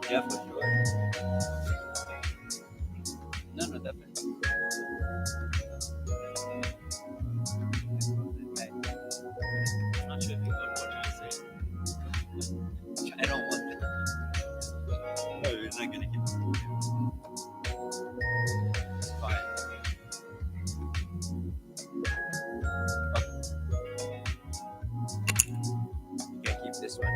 Yeah, for sure. No, no, definitely. Like, I'm not sure if you got what you said. I don't want to. No, we're not gonna keep it. It's fine. You can keep this one.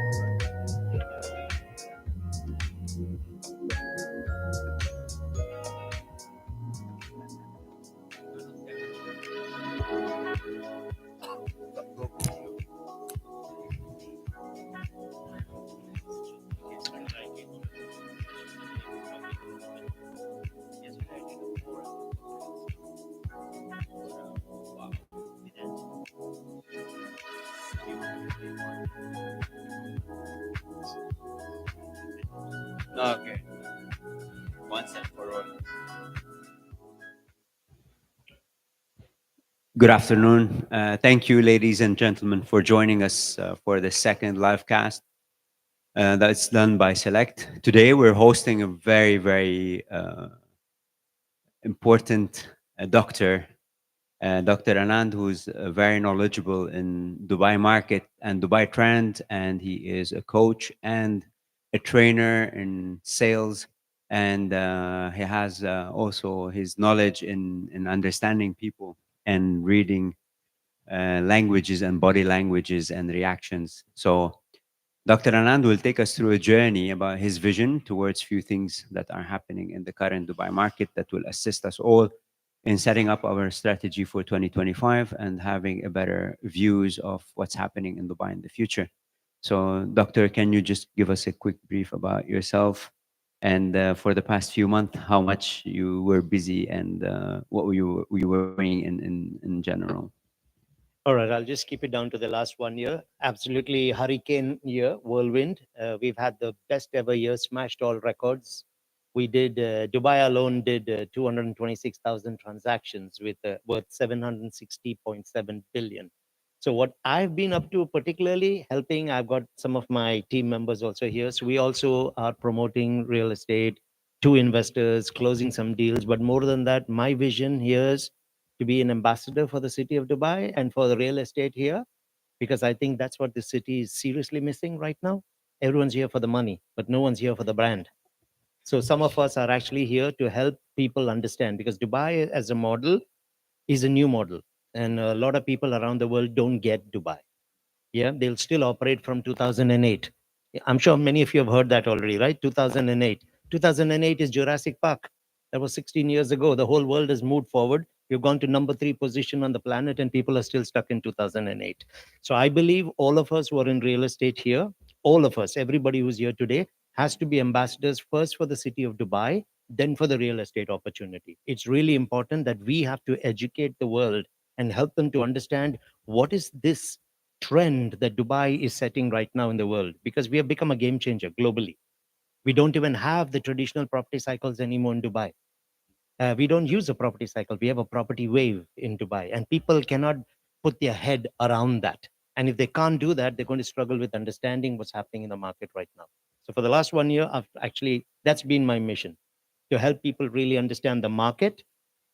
Okay. Once and for all. Good afternoon. Thank you, ladies and gentlemen, for joining us for the second live cast that's done by Select. Today, we're hosting a very, very important doctor, Dr. Anand, who's very knowledgeable in Dubai market and Dubai trend, and he is a coach and a trainer in sales, and he has also his knowledge in understanding people and reading languages and body languages and reactions. So Dr. Anand will take us through a journey about his vision towards few things that are happening in the current Dubai market that will assist us all in setting up our strategy for 2025 and having a better views of what's happening in Dubai in the future. So, Doctor, can you just give us a quick brief about yourself and for the past few months, how much you were busy and what you were doing in general? All right, I'll just keep it down to the last 1 year. Absolutely hurricane year, whirlwind. We've had the best ever year, smashed all records. We did, Dubai alone did 226,000 transactions with worth 760.7 billion. So what I've been up to particularly helping, I've got some of my team members also here. So we also are promoting real estate to investors, closing some deals. But more than that, my vision here is to be an ambassador for the city of Dubai and for the real estate here, because I think that's what the city is seriously missing right now. Everyone's here for the money, but no one's here for the brand. So some of us are actually here to help people understand, because Dubai as a model is a new model. And a lot of people around the world don't get Dubai. Yeah, they'll still operate from 2008. I'm sure many of you have heard that already, right? 2008. 2008 is Jurassic Park. That was 16 years ago. The whole world has moved forward. We've gone to number 3 position on the planet, and people are still stuck in 2008. So I believe all of us who are in real estate here, all of us, everybody who's here today, has to be ambassadors first for the city of Dubai, then for the real estate opportunity. It's really important that we have to educate the world and help them to understand what is this trend that Dubai is setting right now in the world, because we have become a game changer globally. We don't even have the traditional property cycles anymore in Dubai. We don't use a property cycle. We have a property wave in Dubai, and people cannot put their head around that. And if they can't do that, they're going to struggle with understanding what's happening in the market right now. So for the last 1 year, that's been my mission, to help people really understand the market,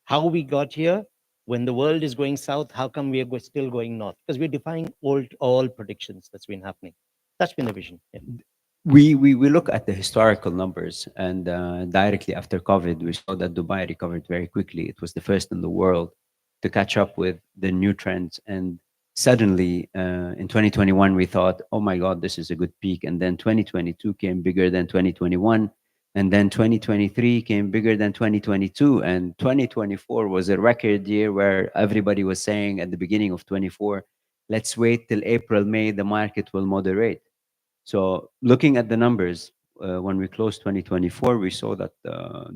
how we got here. When the world is going south, how come we are still going north? Because we're defying all predictions that's been happening. That's been the vision. Yeah. We look at the historical numbers, and directly after COVID, we saw that Dubai recovered very quickly. It was the first in the world to catch up with the new trends. And suddenly, in 2021, we thought, oh my God, this is a good peak. And then 2022 came bigger than 2021. And then 2023 came bigger than 2022. And 2024 was a record year where everybody was saying at the beginning of 24, let's wait till April, May, the market will moderate. So looking at the numbers, when we closed 2024, we saw that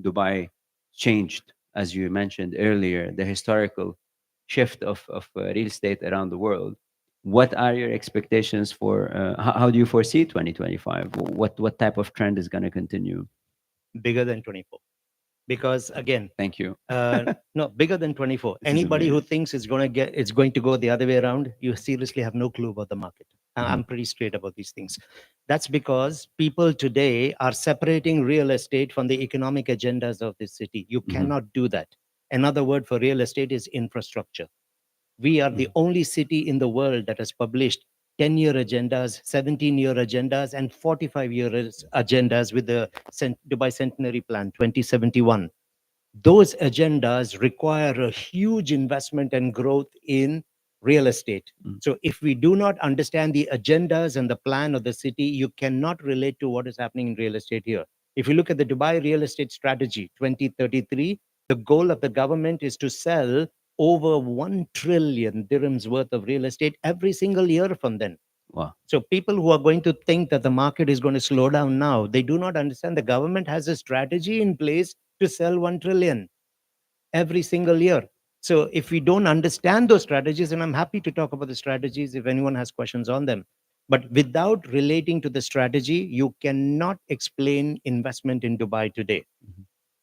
Dubai changed, as you mentioned earlier, the historical shift of real estate around the world. What are your expectations for, how do you foresee 2025? What type of trend is going to continue? Bigger than 24. Because again, Thank you. no, bigger than 24. This is Anybody who amazing. thinks it's going to go the other way around, you seriously have no clue about the market. I'm pretty straight about these things. That's because people today are separating real estate from the economic agendas of this city. You cannot do that. Another word for real estate is infrastructure. We are the only city in the world that has published 10-year agendas, 17-year agendas, and 45-year agendas with the Dubai Centenary Plan 2071. Those agendas require a huge investment and growth in real estate. So if we do not understand the agendas and the plan of the city, you cannot relate to what is happening in real estate here. If you look at the Dubai Real Estate Strategy 2033, the goal of the government is to sell over 1 trillion dirhams worth of real estate every single year from then. Wow. So people who are going to think that the market is going to slow down now, they do not understand the government has a strategy in place to sell 1 trillion every single year. So if we don't understand those strategies, and I'm happy to talk about the strategies if anyone has questions on them, but without relating to the strategy, you cannot explain investment in Dubai today.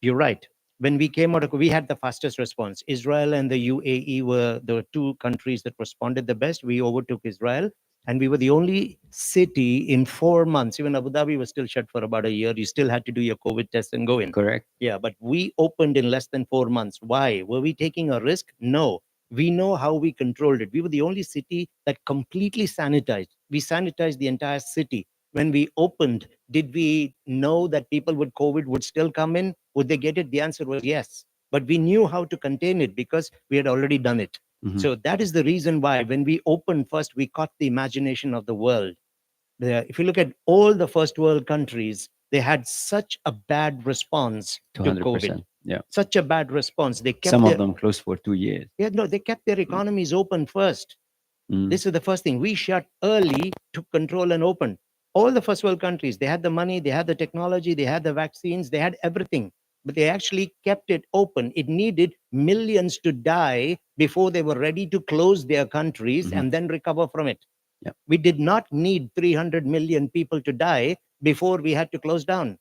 You're right. When we came out of, we had the fastest response. Israel and the UAE were the two countries that responded the best. We overtook Israel, and we were the only city in 4 months. Even Abu Dhabi was still shut for about a year. You still had to do your COVID test and go in. Correct. Yeah, but we opened in less than 4 months. Why? Were we taking a risk? No. We know how we controlled it. We were the only city that completely sanitized. We sanitized the entire city. When we opened, did we know that people with COVID would still come in? Would they get it? The answer was yes. But we knew how to contain it because we had already done it. So that is the reason why when we opened first, we caught the imagination of the world. If you look at all the first world countries, they had such a bad response to COVID. 200%. Yeah. Such a bad response. They kept Some of them closed for 2 years. yeah, no, they kept their economies open first. This is the first thing. We shut early, took control and opened. All the first world countries, they had the money, they had the technology, they had the vaccines, they had everything. But they actually kept it open. It needed millions to die before they were ready to close their countries and then recover from it. Yeah. We did not need 300 million people to die before we had to close down.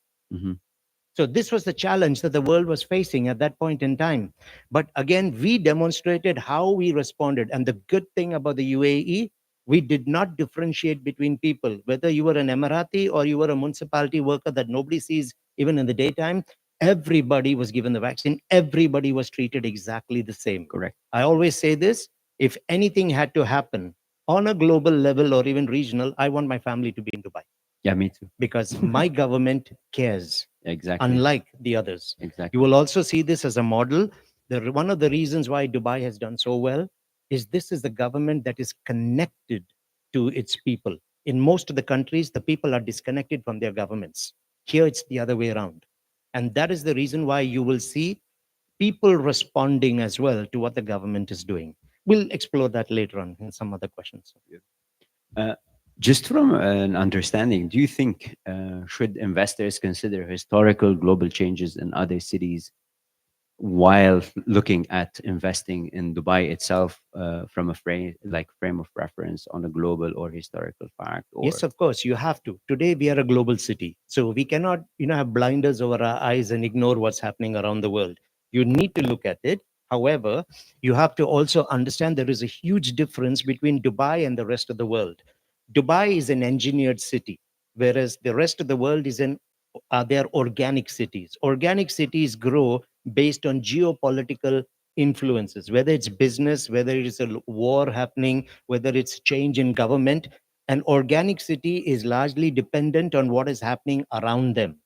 So this was the challenge that the world was facing at that point in time. But again, we demonstrated how we responded. And the good thing about the UAE, we did not differentiate between people, whether you were an Emirati or you were a municipality worker that nobody sees even in the daytime. Everybody was given the vaccine. Everybody was treated exactly the same. Correct. I always say this, if anything had to happen on a global level or even regional, I want my family to be in Dubai. Yeah, me too. Because my government cares. Exactly. Unlike the others. Exactly. You will also see this as a model. One of the reasons why Dubai has done so well is this is the government that is connected to its people. In most of the countries, the people are disconnected from their governments. Here, it's the other way around. And that is the reason why you will see people responding as well to what the government is doing. We'll explore that later on in some other questions. Just from an understanding, do you think should investors consider historical global changes in other cities while looking at investing in Dubai itself from a frame of reference on a global or historical fact? Or... Yes, of course, you have to. Today we are a global city, so we cannot, have blinders over our eyes and ignore what's happening around the world. You need to look at it. However, you have to also understand there is a huge difference between Dubai and the rest of the world. Dubai is an engineered city, whereas the rest of the world is they're organic cities. Organic cities grow based on geopolitical influences, whether it's business, whether it's a war happening, whether it's change in government. An organic city is largely dependent on what is happening around them.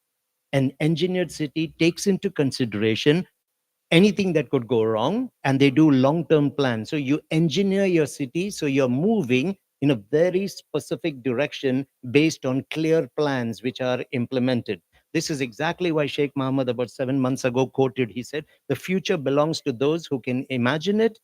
An engineered city takes into consideration anything that could go wrong, and they do long-term plans. So you engineer your city, so you're moving in a very specific direction based on clear plans which are implemented. This is exactly why Sheikh Mohammed about 7 months ago quoted, he said, the future belongs to those who can imagine it,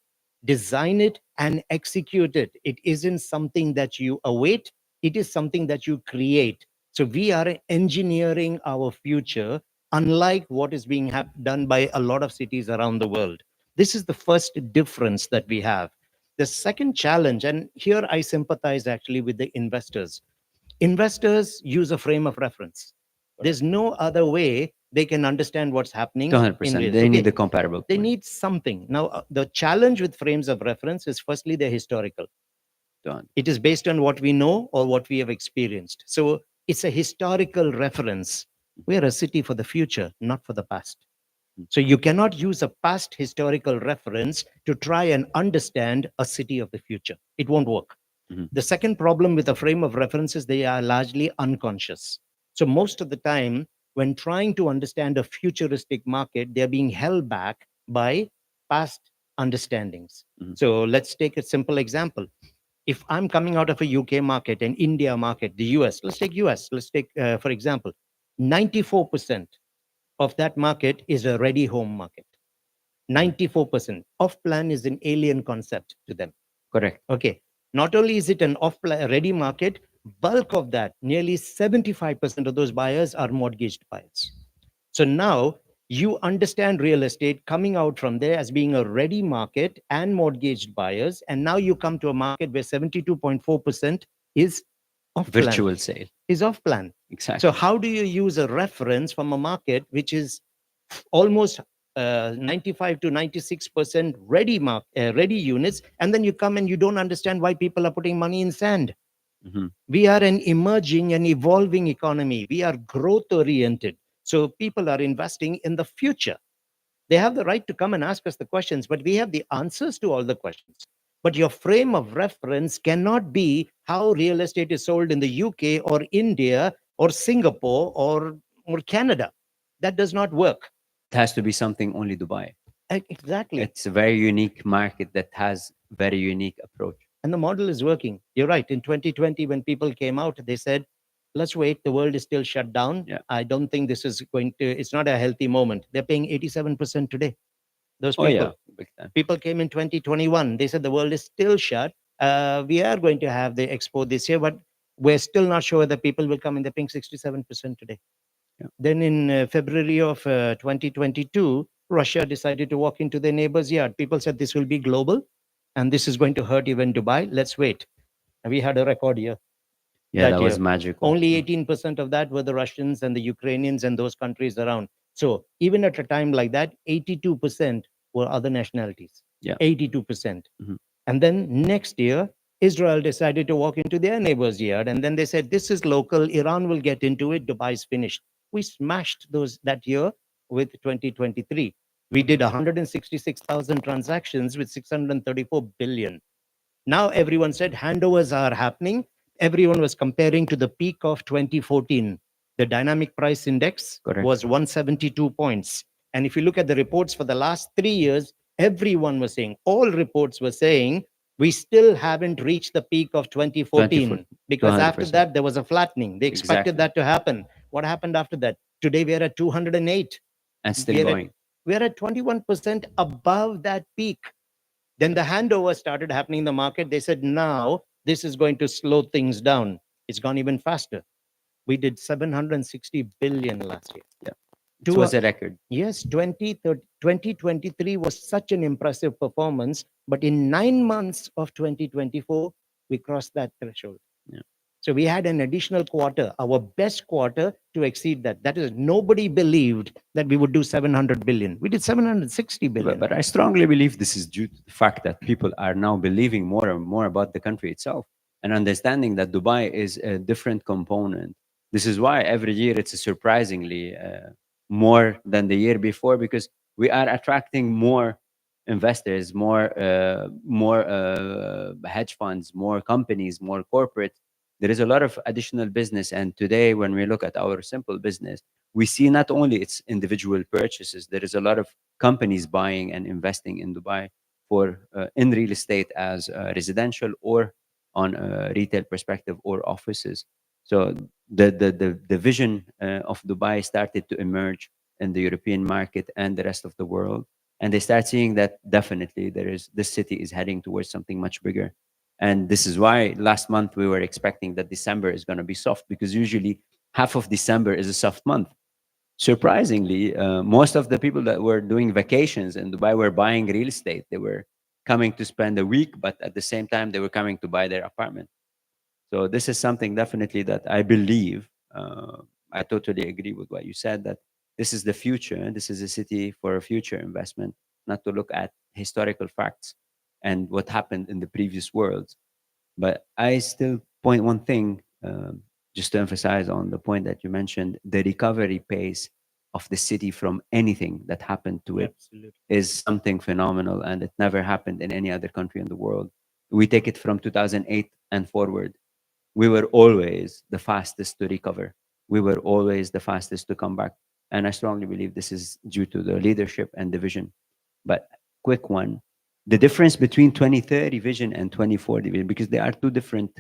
design it, and execute it. It isn't something that you await, it is something that you create. So we are engineering our future, unlike what is being done by a lot of cities around the world. This is the first difference that we have. The second challenge, and here I sympathize actually with the investors. Investors use a frame of reference. There's no other way they can understand what's happening. 200%. They need a comparable. They need something. Now, the challenge with frames of reference is firstly, they're historical. Done. It is based on what we know or what we have experienced. So it's a historical reference. We are a city for the future, not for the past. Mhm. So you cannot use a past historical reference to try and understand a city of the future. It won't work. Mhm. The second problem with a frame of reference is they are largely unconscious. So most of the time, when trying to understand a futuristic market, they're being held back by past understandings. Mhm. So let's take a simple example. If I'm coming out of a UK market, an India market, the US, let's take US, let's take, for example, 94% of that market is a ready home market. 94% off plan is an alien concept to them. Correct. Okay. Not only is it an off ready market, bulk of that, nearly 75% of those buyers are mortgaged buyers. So now you understand real estate coming out from there as being a ready market and mortgaged buyers. And now you come to a market where 72.4% is off plan, Virtual sale. is off plan. So Exactly. how do you use a reference from a market which is almost 95 to 96% ready units, and then you come and you don't understand why people are putting money in sand? Mhm. We are an emerging and evolving economy. We are growth oriented. So people are investing in the future. They have the right to come and ask us the questions, but we have the answers to all the questions. But your frame of reference cannot be how real estate is sold in the UK or India or Singapore or Canada. That does not work. It has to be something only Dubai. Exactly. It's a very unique market that has very unique approach. And the model is working. You're right. In 2020, when people came out, they said, let's wait. The world is still shut down. Yeah. I don't think this is going to, it's not a healthy moment. They're paying 87% today. Those Oh yeah, people. big time. People came in 2021. They said the world is still shut. We are going to have the expo this year, but we're still not sure that people will come in. They're paying 67% today. Yeah. Then in February of 2022, Russia decided to walk into their neighbor's yard. People said this will be global and this is going to hurt even Dubai. Let's wait. And we had a record year Yeah, that that was year. magical. Only 18% of that were the Russians and the Ukrainians and those countries around. So even at a time like that, 82% were other nationalities. Yeah. 82%. Mhm. And then next year, Israel decided to walk into their neighbor's yard. And then they said, this is local. Iran will get into it. Dubai's finished. We smashed those that year with 2023. We did 166,000 transactions with 634 billion. Now everyone said handovers are happening. Everyone was comparing to the peak of 2014. The dynamic price index Correct. was 172 points. And if you look at the reports for the last 3 years, everyone was saying, all reports were saying, we still haven't reached the peak of 24, 2014 because after 200%. that, there was a flattening. They expected Exactly. that to happen. What happened after that? Today, we're at 208. And still We're at, going. we're at 21% above that peak. Then the handover started happening in the market. They said, now this is going to slow things down. It's gone even faster. We did 760 billion last year. Yeah. It To was a record. yes, 2023 was such an impressive performance. But in 9 months of 2024, we crossed that threshold. Yeah. So we had an additional quarter, our best quarter to exceed that. That is, nobody believed that we would do 700 billion. We did 760 billion. But I strongly believe this is due to the fact that people are now believing more and more about the country itself and understanding that Dubai is a different component. This is why every year it's surprisingly more than the year before, because we are attracting more investors, more hedge funds, more companies, more corporate. There is a lot of additional business, and today when we look at our simple business, we see not only its individual purchases. There is a lot of companies buying and investing in Dubai for in real estate as residential or on a retail perspective or offices. So the vision of Dubai started to emerge in the European market and the rest of the world, and they start seeing that definitely there is this city is heading towards something much bigger. And this is why last month we were expecting that December is going to be soft, because usually half of December is a soft month. Surprisingly, most of the people that were doing vacations in Dubai were buying real estate. They were coming to spend a week, but at the same time, they were coming to buy their apartment. So this is something definitely that I believe. I totally agree with what you said, that this is the future. This is a city for a future investment, not to look at historical facts and what happened in the previous worlds. But I still point one thing, just to emphasize on the point that you mentioned: the recovery pace of the city from anything that happened to it Absolutely. is something phenomenal, and it never happened in any other country in the world. We take it from 2008 and forward. We were always the fastest to recover. We were always the fastest to come back. And I strongly believe this is due to the leadership and the vision. But quick one, the difference between 2030 vision and 2040 vision, because they are two different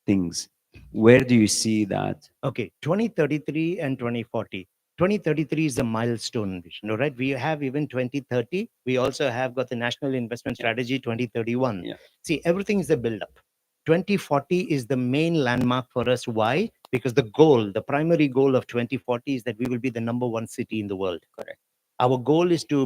things. Where do you see that? Okay, 2033 and 2040. 2033 is a milestone vision, all right? We have even 2030. We also have got the National Investment Yeah, Strategy 2031. yeah, See, everything is a build-up. 2040 is the main landmark for us. Why? Because the goal, the primary goal of 2040 is that we will be the number one city in the world. correct. Our goal is to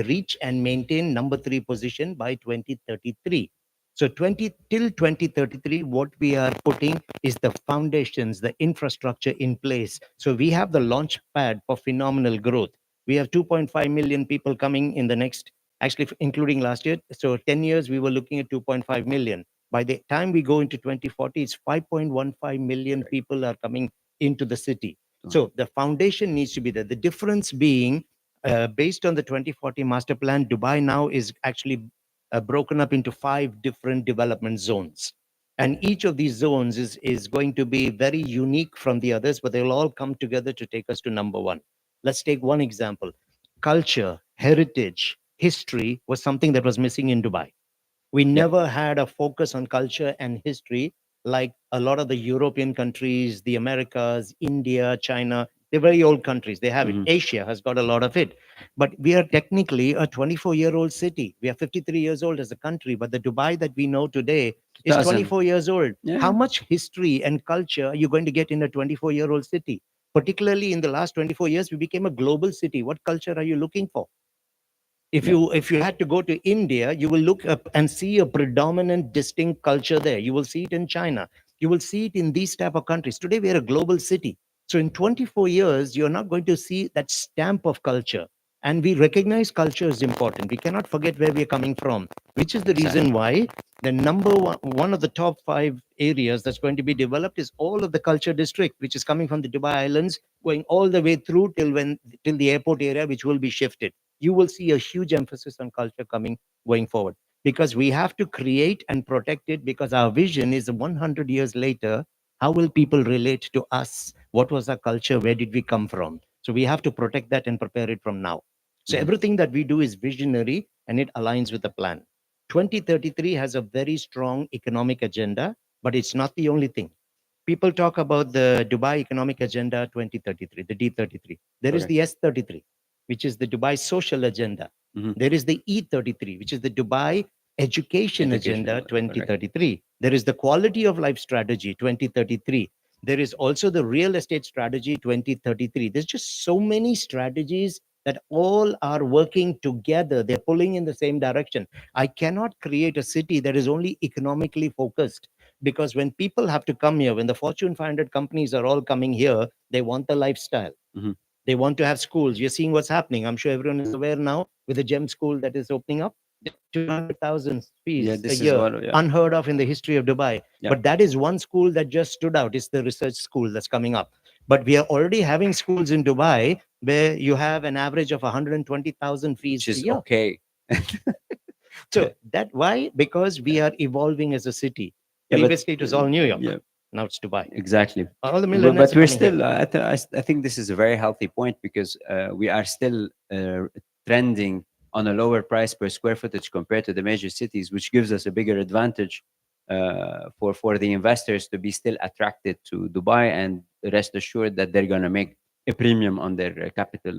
reach and maintain number three position by 2033. So 20 till 2033, what we are putting is the foundations, the infrastructure in place. So we have the launch pad for phenomenal growth. We have 2.5 million people coming in the next, actually including last year. So 10 years, we were looking at 2.5 million. By the time we go into 2040, it's 5.15 million Correct. people are coming into the city. So, So the foundation needs to be there. The difference being based on the 2040 master plan, Dubai now is actually broken up into 5 different development zones. And each of these zones is going to be very unique from the others, but they'll all come together to take us to number one. Let's take one example. Culture, heritage, history was something that was missing in Dubai. We yep. never had a focus on culture and history like a lot of the European countries, the Americas, India, China. They're very old countries. They have it. Hmm. Asia has got a lot of it. But we are technically a 24-year-old city. We are 53 years old as a country, but the Dubai that we know today is 2000. 24 years old. Yeah. How much history and culture are you going to get in a 24-year-old city? Particularly in the last 24 years, we became a global city. What culture are you looking for? if Yeah. you if you had to go to India, you will look up and see a predominant distinct culture there. You will see it in China, you will see it in these type of countries. Today we are a global city. So in 24 years you're not going to see that stamp of culture. And we recognize culture is important. We cannot forget where we're coming from, which is the reason Exactly. why the number one of the top 5 areas that's going to be developed is all of the culture district, which is coming from the Dubai Islands, going all the way through till the airport area, which will be shifted. You will see a huge emphasis on culture coming going forward, because we have to create and protect it, because our vision is 100 years later, how will people relate to us? What was our culture? Where did we come from? So we have to protect that and prepare it from now. So Hmm. everything that we do is visionary and it aligns with the plan. 2033 has a very strong economic agenda, but it's not the only thing. People talk about the Dubai Economic Agenda 2033, the D33. There is Correct. the S33, which is the Dubai Social Agenda. Hmm. There is the E33, which is the Dubai Education Education. Agenda Correct. 2033. There is the Quality of Life Strategy 2033. There is also the Real Estate Strategy 2033. There's just so many strategies that all are working together. They're pulling in the same direction. I cannot create a city that is only economically focused, because when people have to come here, when the Fortune 500 companies are all coming here, they want the lifestyle. Hmm. They want to have schools. You're seeing what's happening. I'm sure everyone is aware now with the GEM school that is opening up. 200,000 Yeah, fees a this is year, what. Yeah. unheard of in the history of Dubai. Yeah. But that is one school that just stood out. It's the research school that's coming up. But we are already having schools in Dubai where you have an average of 120,000 Which fees a is year. okay. So that why? Because we are evolving as a city. Yeah, but Previously, it was all New York. yeah, Now it's Dubai. exactly. All the But millionaires are we're coming here. still. I think this is a very healthy point, because we are still trending on a lower price per square footage compared to the major cities, which gives us a bigger advantage for the investors to be still attracted to Dubai, and rest assured that they're going to make a premium on their capital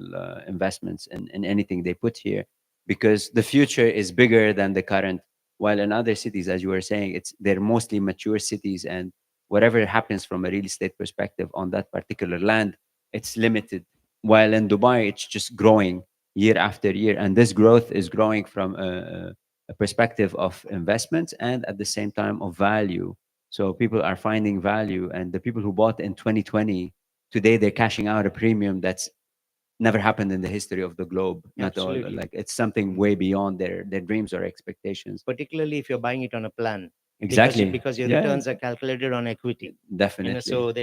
investments in anything they put here, because the future is bigger than the current. While in other cities, as you were saying, they're mostly mature cities, and whatever happens from a real estate perspective on that particular land, it's limited. While in Dubai, it's just growing year after year, and this growth is growing from a perspective of investments and at the same time of value. So people are finding value, and the people who bought in 2020, today they're cashing out a premium that's never happened in the history of the globe. Not all, Absolutely. like, it's something way beyond their dreams or expectations. Particularly if you're buying it on a plan. Exactly. Because your Yeah, returns are calculated on equity. definitely. So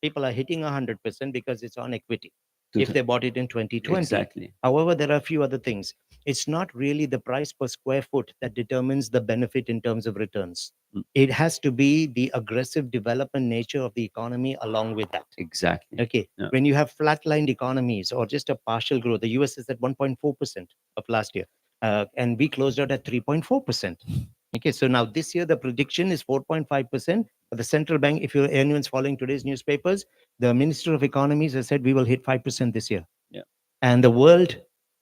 people are hitting 100% because it's on equity To if th- they bought it in 2020. exactly. However, there are a few other things. It's not really the price per square foot that determines the benefit in terms of returns. Mm, It has to be the aggressive development nature of the economy along with that. exactly. Okay. Yeah. When you have flatlined economies or just a partial growth, the US is at 1.4% of last year, and we closed out at 3.4%. Okay. So now this year, the prediction is 4.5%. But the central bank, if anyone's following today's newspapers, the Minister of Economies has said we will hit 5% this year. Yeah. And the world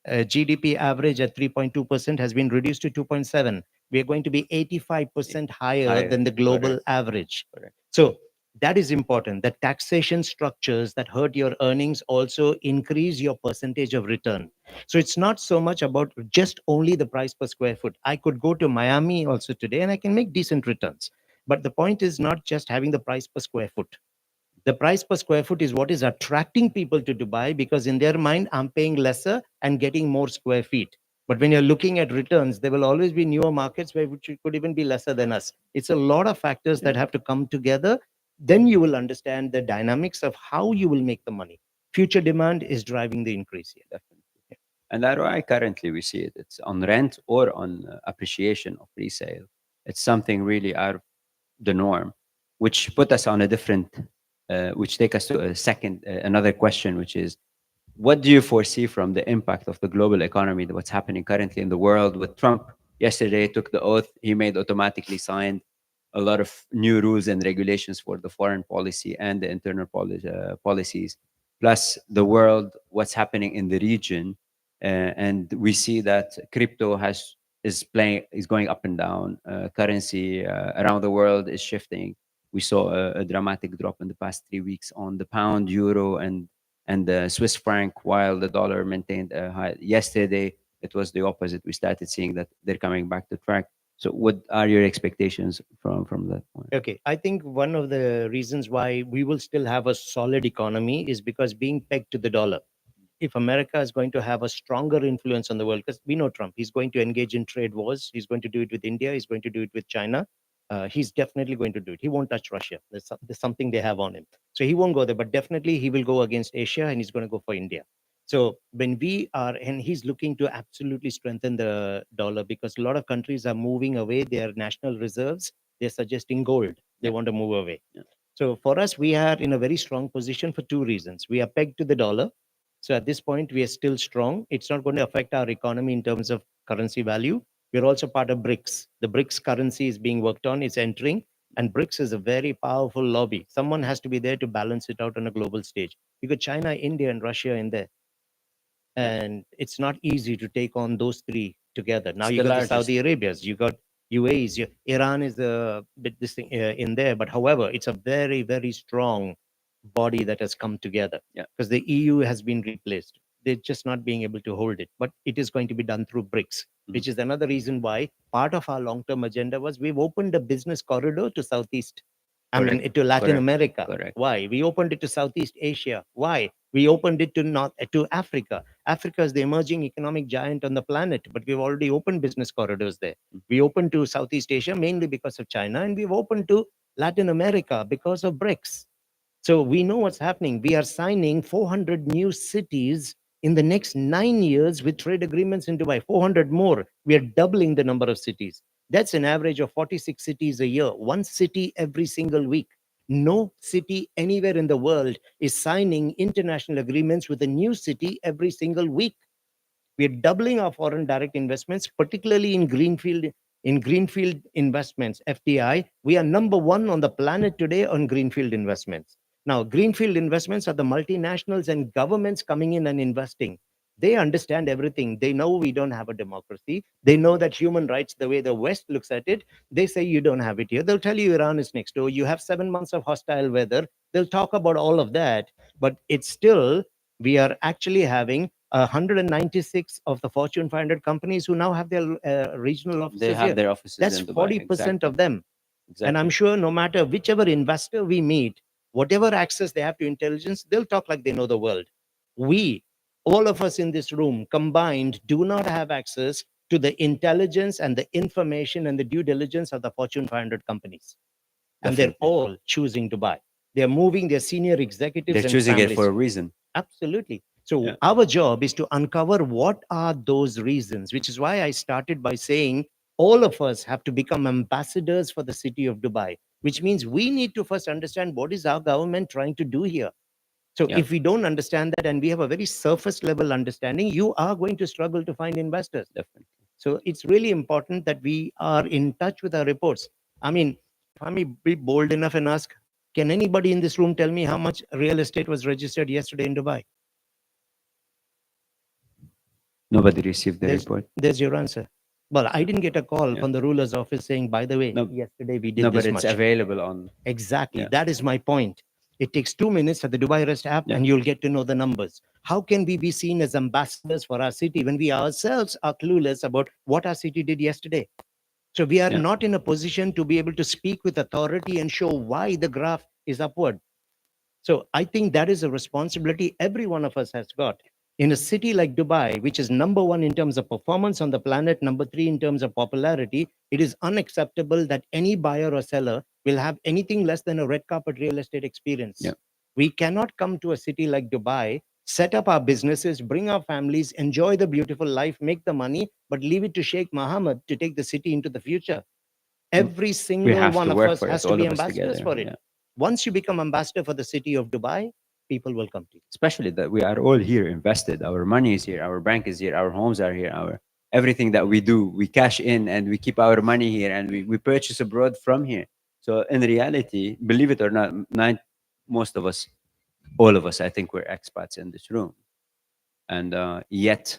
GDP average at 3.2% has been reduced to 2.7. We are going to be 85% higher Higher. than the global Correct. average. Correct. So that is important. The taxation structures that hurt your earnings also increase your percentage of return. So it's not so much about just only the price per square foot. I could go to Miami also today and I can make decent returns. But the point is not just having the price per square foot. The price per square foot is what is attracting people to Dubai because in their mind, I'm paying lesser and getting more square feet. But when you're looking at returns, there will always be newer markets where which could even be lesser than us. It's a lot of factors Yeah. that have to come together. Then you will understand the dynamics of how you will make the money. Future demand is driving the increase here. Definitely. And ROI currently we see it. It's on rent or on appreciation of resale. It's something really out of the norm, which put us on a different, which take us to a second, another question, which is, what do you foresee from the impact of the global economy, what's happening currently in the world? With Trump yesterday took the oath, he made automatically signed a lot of new rules and regulations for the foreign policy and the internal policies, plus the world, what's happening in the region. And we see that crypto is going up and down. Currency around the world is shifting. We saw a dramatic drop in the past 3 weeks on the pound, euro, and the Swiss franc, while the dollar maintained a high. Yesterday, it was the opposite. We started seeing that they're coming back to track. So, what are your expectations from that point? Okay, I think one of the reasons why we will still have a solid economy is because being pegged to the dollar. If America is going to have a stronger influence on the world, because we know Trump, he's going to engage in trade wars. He's going to do it with India. He's going to do it with China. He's definitely going to do it. He won't touch Russia. There's something they have on him. So he won't go there, but definitely he will go against Asia and he's going to go for India. So when we are, and he's looking to absolutely strengthen the dollar because a lot of countries are moving away their national reserves. They're suggesting gold. They Yeah. want to move away. Yeah. So for us, we are in a very strong position for two reasons. We are pegged to the dollar. So at this point, we are still strong. It's not going to affect our economy in terms of currency value. We're also part of BRICS. The BRICS currency is being worked on, it's entering, and BRICS is a very powerful lobby. Someone has to be there to balance it out on a global stage. You got China, India, and Russia in there. Yeah. And it's not easy to take on those three together. Now It's you the got the largest. Saudi Arabias, you got UAEs, Iran is a bit this thing in there, but however, it's a very, very strong body that has come together Yeah. because the EU has been replaced. They're just not being able to hold it, but it is going to be done through BRICS, Mhm. which is another reason why part of our long-term agenda was we've opened a business corridor to Southeast. I mean, Correct. to Latin Correct. America. Correct. Why? We opened it to Southeast Asia. Why? We opened it to North to Africa. Africa is the emerging economic giant on the planet, but we've already opened business corridors there. Mm. We opened to Southeast Asia mainly because of China, and we've opened to Latin America because of BRICS. So we know what's happening. We are signing 400 new cities in the next 9 years with trade agreements in Dubai, 400 more. We are doubling the number of cities. That's an average of 46 cities a year, one city every single week. No city anywhere in the world is signing international agreements with a new city every single week. We are doubling our foreign direct investments, particularly in greenfield investments, FDI. We are number one on the planet today on greenfield investments. Now, greenfield investments are the multinationals and governments coming in and investing. They understand everything. They know we don't have a democracy. They know that human rights, the way the West looks at it, they say you don't have it here. They'll tell you Iran is next door. You have 7 months of hostile weather. They'll talk about all of that. But it's still, we are actually having 196 of the Fortune 500 companies who now have their regional They offices have here. their offices That's in Dubai. 40% Exactly. of them. And I'm Exactly. sure no matter whichever investor we meet, whatever access they have to intelligence, they'll talk like they know the world. We, all of us in this room combined, do not have access to the intelligence and the information and the due diligence of the Fortune 500 companies. And they're Definitely. all choosing Dubai. They're moving their senior executives They're and choosing it families. for a reason. Absolutely. So Yeah. our job is to uncover what are those reasons, which is why I started by saying all of us have to become ambassadors for the city of Dubai, which means we need to first understand what is our government trying to do here. So Yeah. if we don't understand that and we have a very surface level understanding, you are going to struggle to find investors. Definitely. So it's really important that we are in touch with our reports. I mean, if I may be bold enough and ask, can anybody in this room tell me how much real estate was registered yesterday in Dubai? Nobody received the There's report. there's your answer. Well, I didn't get a call Yeah. from the ruler's office saying, by the way, No. yesterday we No, did but this it's much. available on. Exactly. Yeah. That is my point. It takes 2 minutes at the Dubai Rest app Yeah. and you'll get to know the numbers. How can we be seen as ambassadors for our city when we ourselves are clueless about what our city did yesterday? So we are Yeah. not in a position to be able to speak with authority and show why the graph is upward. So I think that is a responsibility every one of us has got. In a city like Dubai, which is number one in terms of performance on the planet, number three in terms of popularity, it is unacceptable that any buyer or seller will have anything less than a red carpet real estate experience. Yeah. We cannot come to a city like Dubai, set up our businesses, bring our families, enjoy the beautiful life, make the money, but leave it to Sheikh Mohammed to take the city into the future. Mm. Every We single have one to of work us for has it, to all be of us ambassadors together. for it. Yeah. Once you become ambassador for the city of Dubai, people will come to you. Especially that we are all here invested. Our money is here. Our bank is here. Our homes are here. Our everything that we do, we cash in and we keep our money here and we purchase abroad from here. So in reality, believe it or not, most of us, all of us, I think we're expats in this room. And yet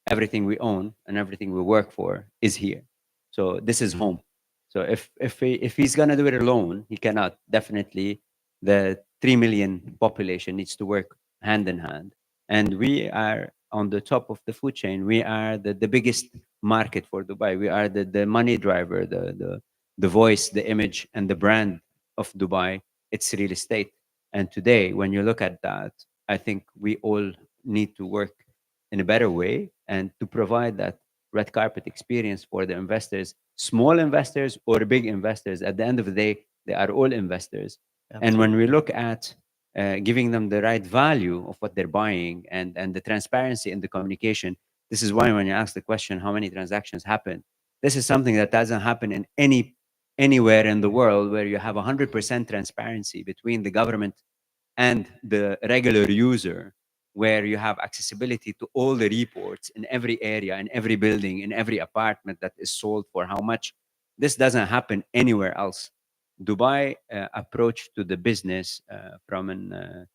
everything we own and everything we work for is here. So this is home. So if he's gonna do it alone, he cannot. Definitely, the 3 million population needs to work hand in hand, and we are on the top of the food chain. We are the biggest market for Dubai. We are the money driver, the voice, the image, and the brand of Dubai. It's real estate. And today, when you look at that, I think we all need to work in a better way and to provide that red carpet experience for the investors, small investors or big investors. At the end of the day, they are all investors. And when we look at giving them the right value of what they're buying and the transparency in the communication, this is why when you ask the question, how many transactions happen? This is something that doesn't happen in anywhere in the world where you have 100% transparency between the government and the regular user, where you have accessibility to all the reports in every area, in every building, in every apartment that is sold for how much. This doesn't happen anywhere else. Dubai approach to the business from an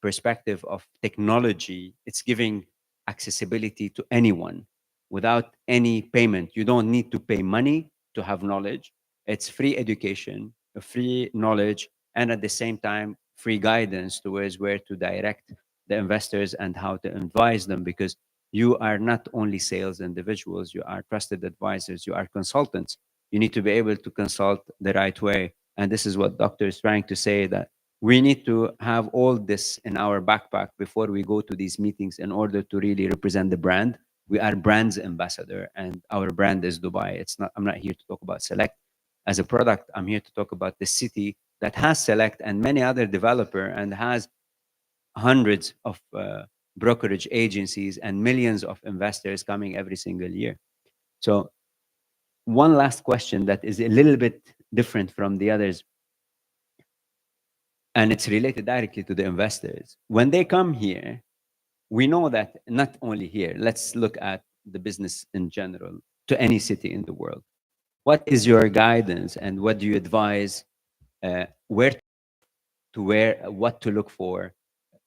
perspective of technology, it's giving accessibility to anyone without any payment. You don't need to pay money to have knowledge. It's free education, free knowledge, and at the same time, free guidance towards where to direct the investors and how to advise them, because you are not only sales individuals, you are trusted advisors, you are consultants. You need to be able to consult the right way. And this is what doctor is trying to say, that we need to have all this in our backpack before we go to these meetings in order to really represent the brand. We are brand's ambassador and our brand is Dubai. It's not, I'm not here to talk about Select as a product. I'm here to talk about the city that has Select and many other developer and has hundreds of brokerage agencies and millions of investors coming every single year. So one last question that is a little bit different from the others, and it's related directly to the investors. When they come here, we know that not only here, let's look at the business in general, to any city in the world. What is your guidance and what do you advise, where to where, what to look for,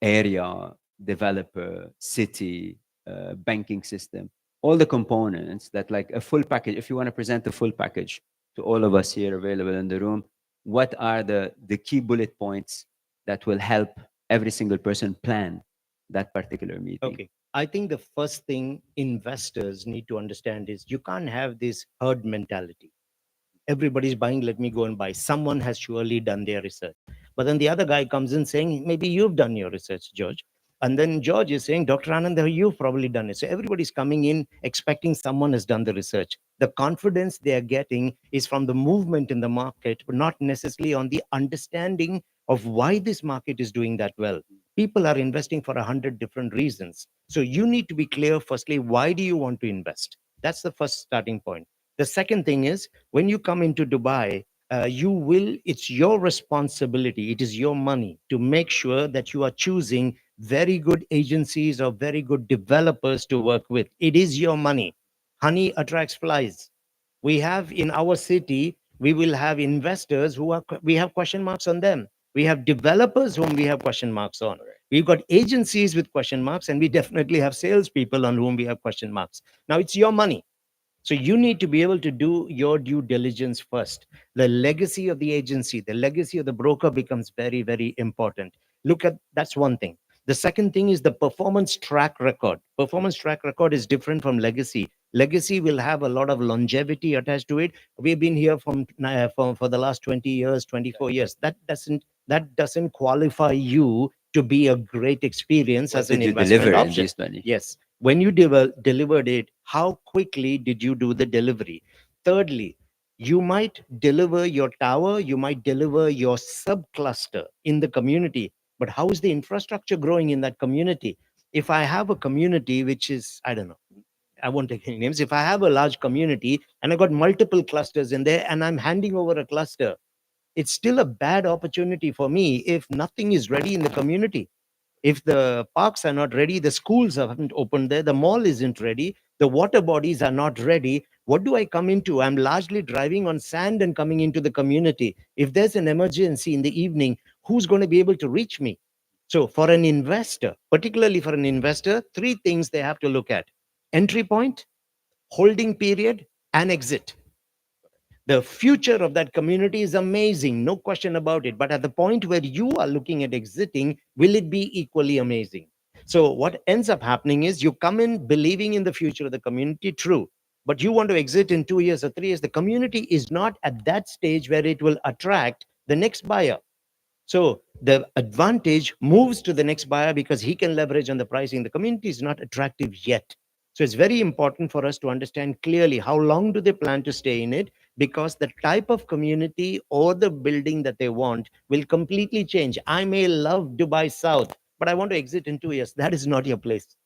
area, developer, city, banking system, all the components that, like a full package. If you want to present a full package to all of us here available in the room, what are the key bullet points that will help every single person plan that particular meeting? Okay. I think the first thing investors need to understand is you can't have this herd mentality. Everybody's buying, let me go and buy. Someone has surely done their research. But then the other guy comes in saying, maybe you've done your research, George. And then George is saying, Dr. Anand, you've probably done it. So everybody's coming in expecting someone has done the research. The confidence they are getting is from the movement in the market, but not necessarily on the understanding of why this market is doing that well. People are investing for 100 different reasons. So you need to be clear, firstly, why do you want to invest? That's the first starting point. The second thing is, when you come into Dubai, it's your responsibility, it is your money to make sure that you are choosing very good agencies or very good developers to work with. It is your money. Honey attracts flies. We have in our city, we will have investors we have question marks on them. We have developers whom we have question marks on. We've got agencies with question marks, and we definitely have salespeople on whom we have question marks. Now it's your money. So you need to be able to do your due diligence first. The legacy of the agency, the legacy of the broker becomes very, very important. Look at that's one thing. The second thing is the performance track record. Performance track record is different from legacy. Legacy will have a lot of longevity attached to it. We've been here for the last 20 years, 24 years. That doesn't qualify you to be a great experience What as an did you investment deliver in option. these 20? Yes. When you delivered it, how quickly did you do the delivery? Thirdly, you might deliver your tower, you might deliver your subcluster in the community, but how is the infrastructure growing in that community? If I have a community which is, I don't know, I won't take any names. If I have a large community and I got multiple clusters in there and I'm handing over a cluster, it's still a bad opportunity for me if nothing is ready in the community. If the parks are not ready, the schools haven't opened there, the mall isn't ready, the water bodies are not ready, what do I come into? I'm largely driving on sand and coming into the community. If there's an emergency in the evening, who's going to be able to reach me? So for an investor, particularly for an investor, three things they have to look at: entry point, holding period, and exit. The future of that community is amazing, no question about it. But at the point where you are looking at exiting, will it be equally amazing? So what ends up happening is you come in believing in the future of the community, true, but you want to exit in 2 years or 3 years. The community is not at that stage where it will attract the next buyer. So the advantage moves to the next buyer because he can leverage on the pricing. The community is not attractive yet. So it's very important for us to understand clearly how long do they plan to stay in it, because the type of community or the building that they want will completely change. I may love Dubai South, but I want to exit in 2 years. That is not your place.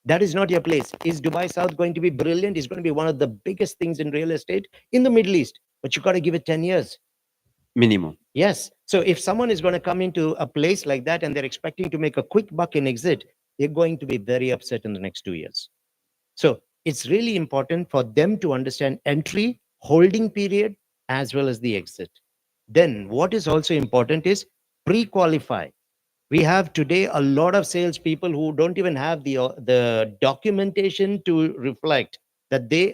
That is not your place. Is Dubai South going to be brilliant? It's going to be one of the biggest things in real estate in the Middle East, but you got to give it 10 years. Minimum. Yes. So if someone is going to come into a place like that and they're expecting to make a quick buck and exit, they're going to be very upset in the next 2 years. So it's really important for them to understand entry, holding period, as well as the exit. Then what is also important is pre-qualify. We have today a lot of salespeople who don't even have the documentation to reflect that they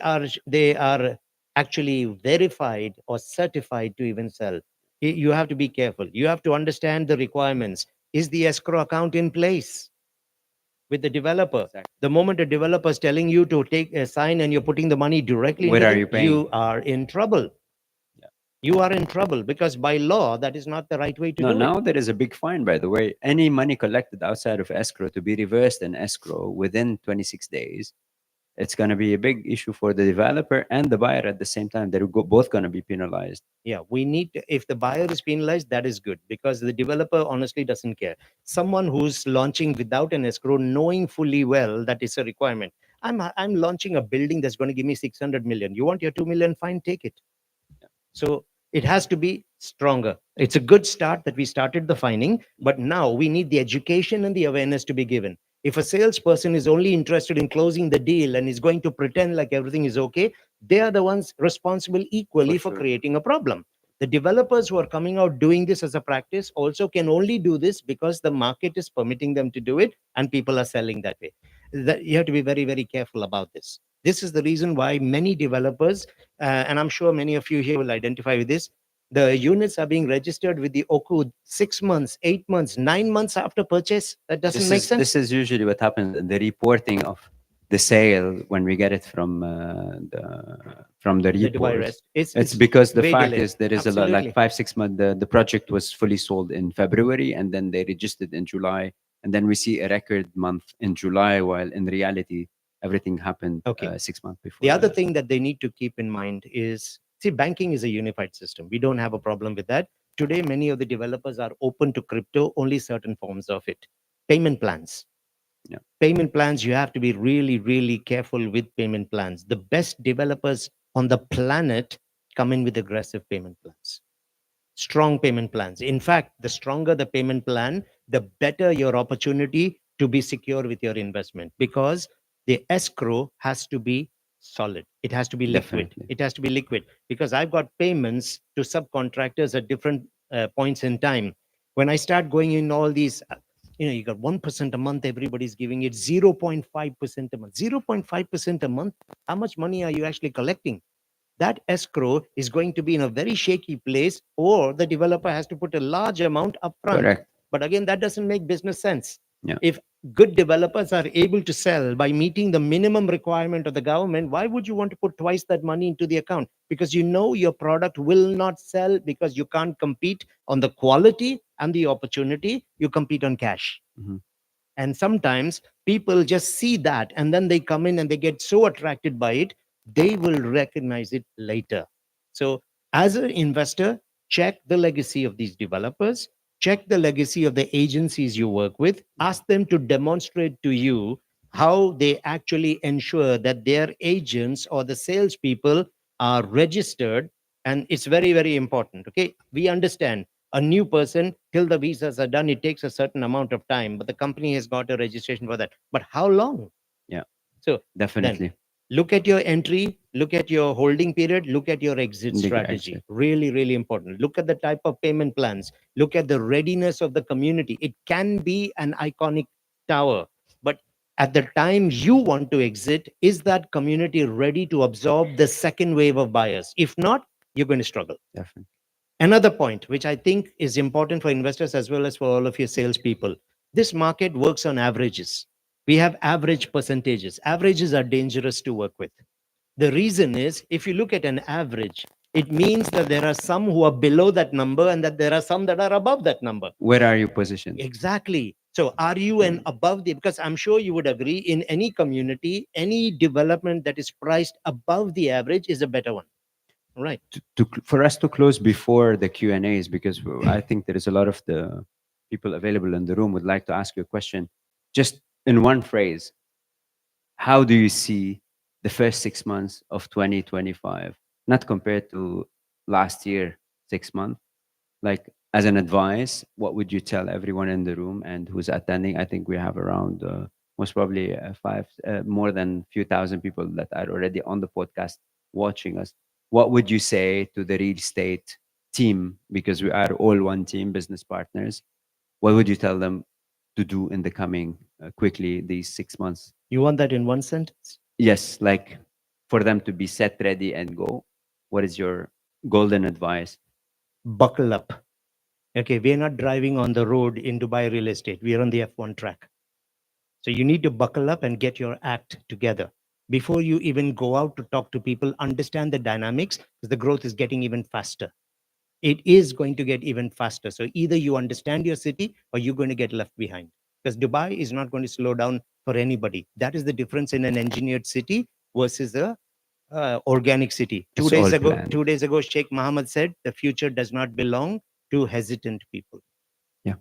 are actually verified or certified to even sell. You have to be careful. You have to understand the requirements. Is the escrow account in place with the developer? Exactly. The moment a developer is telling you to take a sign and you're putting the money directly Where into are them, you paying? you are in trouble. Yeah. You are in trouble because by law, that is not the right way to No, do now it. there is a big fine, by the way. Any money collected outside of escrow to be reversed in escrow within 26 days, it's going to be a big issue for the developer and the buyer at the same time. They're both going to be penalized. Yeah, we need to, if the buyer is penalized, that is good because the developer honestly doesn't care. Someone who's launching without an escrow, knowing fully well that it's a requirement. I'm launching a building that's going to give me 600 million. You want your 2 million? Fine, take it. So it has to be stronger. It's a good start that we started the fining, but now we need the education and the awareness to be given. If a salesperson is only interested in closing the deal and is going to pretend like everything is okay, they are the ones responsible equally for sure. creating a problem. The developers who are coming out doing this as a practice also can only do this because the market is permitting them to do it and people are selling that way. You have to be very, very careful about this. This is the reason why many developers, and I'm sure many of you here will identify with this, the units are being registered with the OCUD 6 months, 8 months, 9 months after purchase. That doesn't make sense. This is usually what happens in the reporting of the sale when we get it from the The Dubai reports. rest. It's because the fact regulated. is there is a lot, Absolutely. like 5-6 months. The project was fully sold in February and then they registered in July and then we see a record month in July, while in reality everything happened Okay. 6 months before The other that. thing that they need to keep in mind is, see, banking is a unified system. We don't have a problem with that. Today, many of the developers are open to crypto, only certain forms of it. Payment plans. Yeah. Payment plans, you have to be really, really careful with payment plans. The best developers on the planet come in with aggressive payment plans, strong payment plans. In fact, the stronger the payment plan, the better your opportunity to be secure with your investment, because the escrow has to be solid. It has to be liquid. Definitely. It has to be liquid, because I've got payments to subcontractors at different points in time. When I start going in all these, you got 1% a month, everybody's giving it 0.5% a month. 0.5% a month. How much money are you actually collecting? That escrow is going to be in a very shaky place, or the developer has to put a large amount upfront. Correct. But again, that doesn't make business sense. Yeah. If good developers are able to sell by meeting the minimum requirement of the government, why would you want to put twice that money into the account? Because you know your product will not sell, because you can't compete on the quality and the opportunity. You compete on cash. Mhm. And sometimes people just see that and then they come in and they get so attracted by it, they will recognize it later. So, as an investor, check the legacy of these developers, check the legacy of the agencies you work with, ask them to demonstrate to you how they actually ensure that their agents or the salespeople are registered. And it's very, very important. Okay. We understand a new person, till the visas are done, it takes a certain amount of time, but the company has got a registration for that. But how long? Yeah. So then Definitely. look at your entry, look at your holding period, look at your exit Big strategy. exit. Really, really important. Look at the type of payment plans, look at the readiness of the community. It can be an iconic tower, but at the time you want to exit, is that community ready to absorb the second wave of buyers? If not, you're going to struggle. Definitely. Another point, which I think is important for investors as well as for all of your salespeople, this market works on averages. We have average percentages. Averages are dangerous to work with. The reason is, if you look at an average, it means that there are some who are below that number and that there are some that are above that number. Where are you positioned? Exactly. So are you an above the, because I'm sure you would agree, in any community, any development that is priced above the average is a better one. Right. For us to close before the Q and A's, because I think there is a lot of the people available in the room would like to ask you a question. Just in one phrase, how do you see the first 6 months of 2025, not compared to last year 6 months? Like, as an advice, what would you tell everyone in the room and who's attending? I think we have around most probably more than few thousand people that are already on the podcast watching us. What would you say to the real estate team? Because we are all one team, business partners. What would you tell them to do in the coming quickly these 6 months? You want that in one sentence? Yes, like for them to be set, ready, and go. What is your golden advice? Buckle up. Okay, we are not driving on the road in Dubai real estate. We are on the F1 track. So you need to buckle up and get your act together. Before you even go out to talk to people, understand the dynamics, because the growth is getting even faster. It is going to get even faster. So either you understand your city or you're going to get left behind. Because Dubai is not going to slow down for anybody. That is the difference in an engineered city versus a organic city. Two It's days all ago, planned. 2 days ago, Sheikh Mohammed said the future does not belong to hesitant people. Yeah.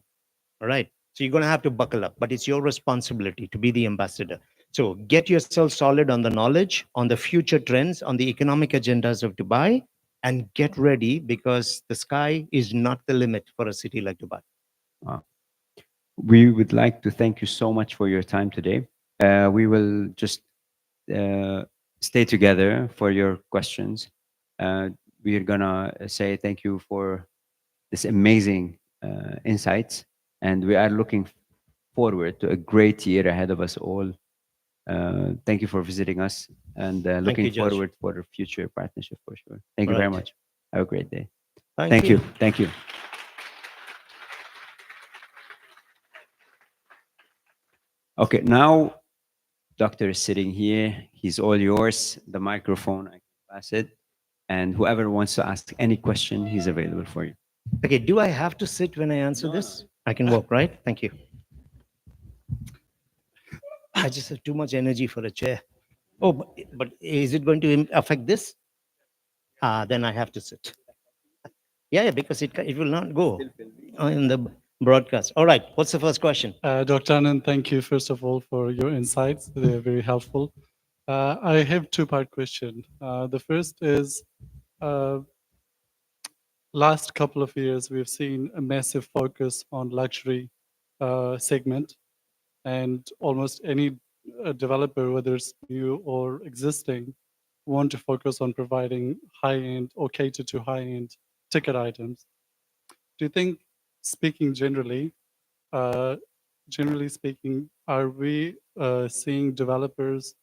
All right. So you're going to have to buckle up, but it's your responsibility to be the ambassador. So get yourself solid on the knowledge, on the future trends, on the economic agendas of Dubai, and get ready, because the sky is not the limit for a city like Dubai. Wow. We would like to thank you so much for your time today. We will just uh, stay together for your questions. We're gonna say thank you for this amazing insights, and we are looking forward to a great year ahead of us all. Thank you for visiting us, and Thank looking you, Josh. forward for a future partnership for sure. Thank you very Right. much. Have a great day. Thank Thank you. you. Thank you. Okay, now doctor is sitting here. He's all yours. The microphone, I can pass it. And whoever wants to ask any question, he's available for you. Okay, do I have to sit when I answer this? I can walk, right? Thank you. I just have too much energy for a chair. Oh, but is it going to affect this? Then I have to sit. Yeah, yeah, because it will not go in the broadcast. All right. What's the first question? Dr. Anand, thank you first of all for your insights. They're very helpful. I have two-part question. The first is, uh, last couple of years, we've seen a massive focus on luxury segment, and almost any developer, whether it's new or existing, want to focus on providing high-end or cater to high-end ticket items. Do you think, speaking uh, generally speaking, are we seeing developers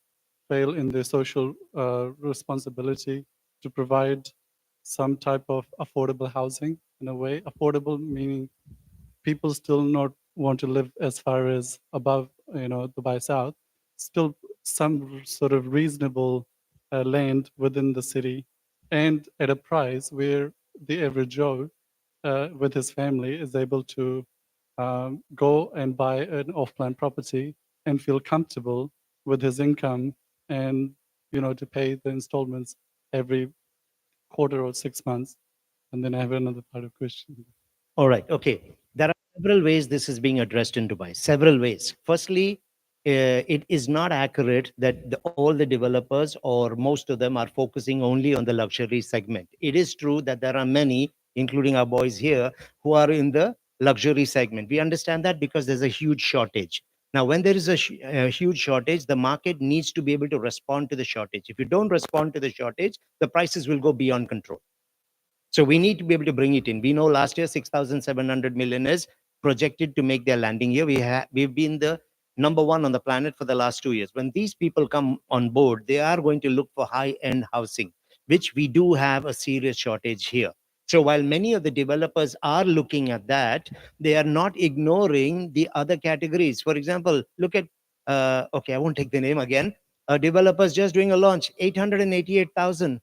fail in their social responsibility to provide some type of affordable housing in a way? Affordable meaning people still not want to live as far as above, Dubai South, still some sort of reasonable land within the city and at a price where the average Joe with his family is able to go and buy an off-plan property and feel comfortable with his income and to pay the installments every quarter or 6 months. And then I have another part of question. All right. Okay. There are several ways this is being addressed in Dubai. Several ways. Firstly, it is not accurate that all the developers or most of them are focusing only on the luxury segment. It is true that there are many, including our boys here, who are in the luxury segment. We understand that because there's a huge shortage. Now, when there is a huge shortage, the market needs to be able to respond to the shortage. If you don't respond to the shortage, the prices will go beyond control. So we need to be able to bring it in. We know last year 6,700 millionaires projected to make their landing here. We've been the number one on the planet for the last 2 years. When these people come on board, they are going to look for high-end housing, which we do have a serious shortage here. So while many of the developers are looking at that, they are not ignoring the other categories. For example, look at, okay, I won't take the name again. Developers just doing a launch, 888,000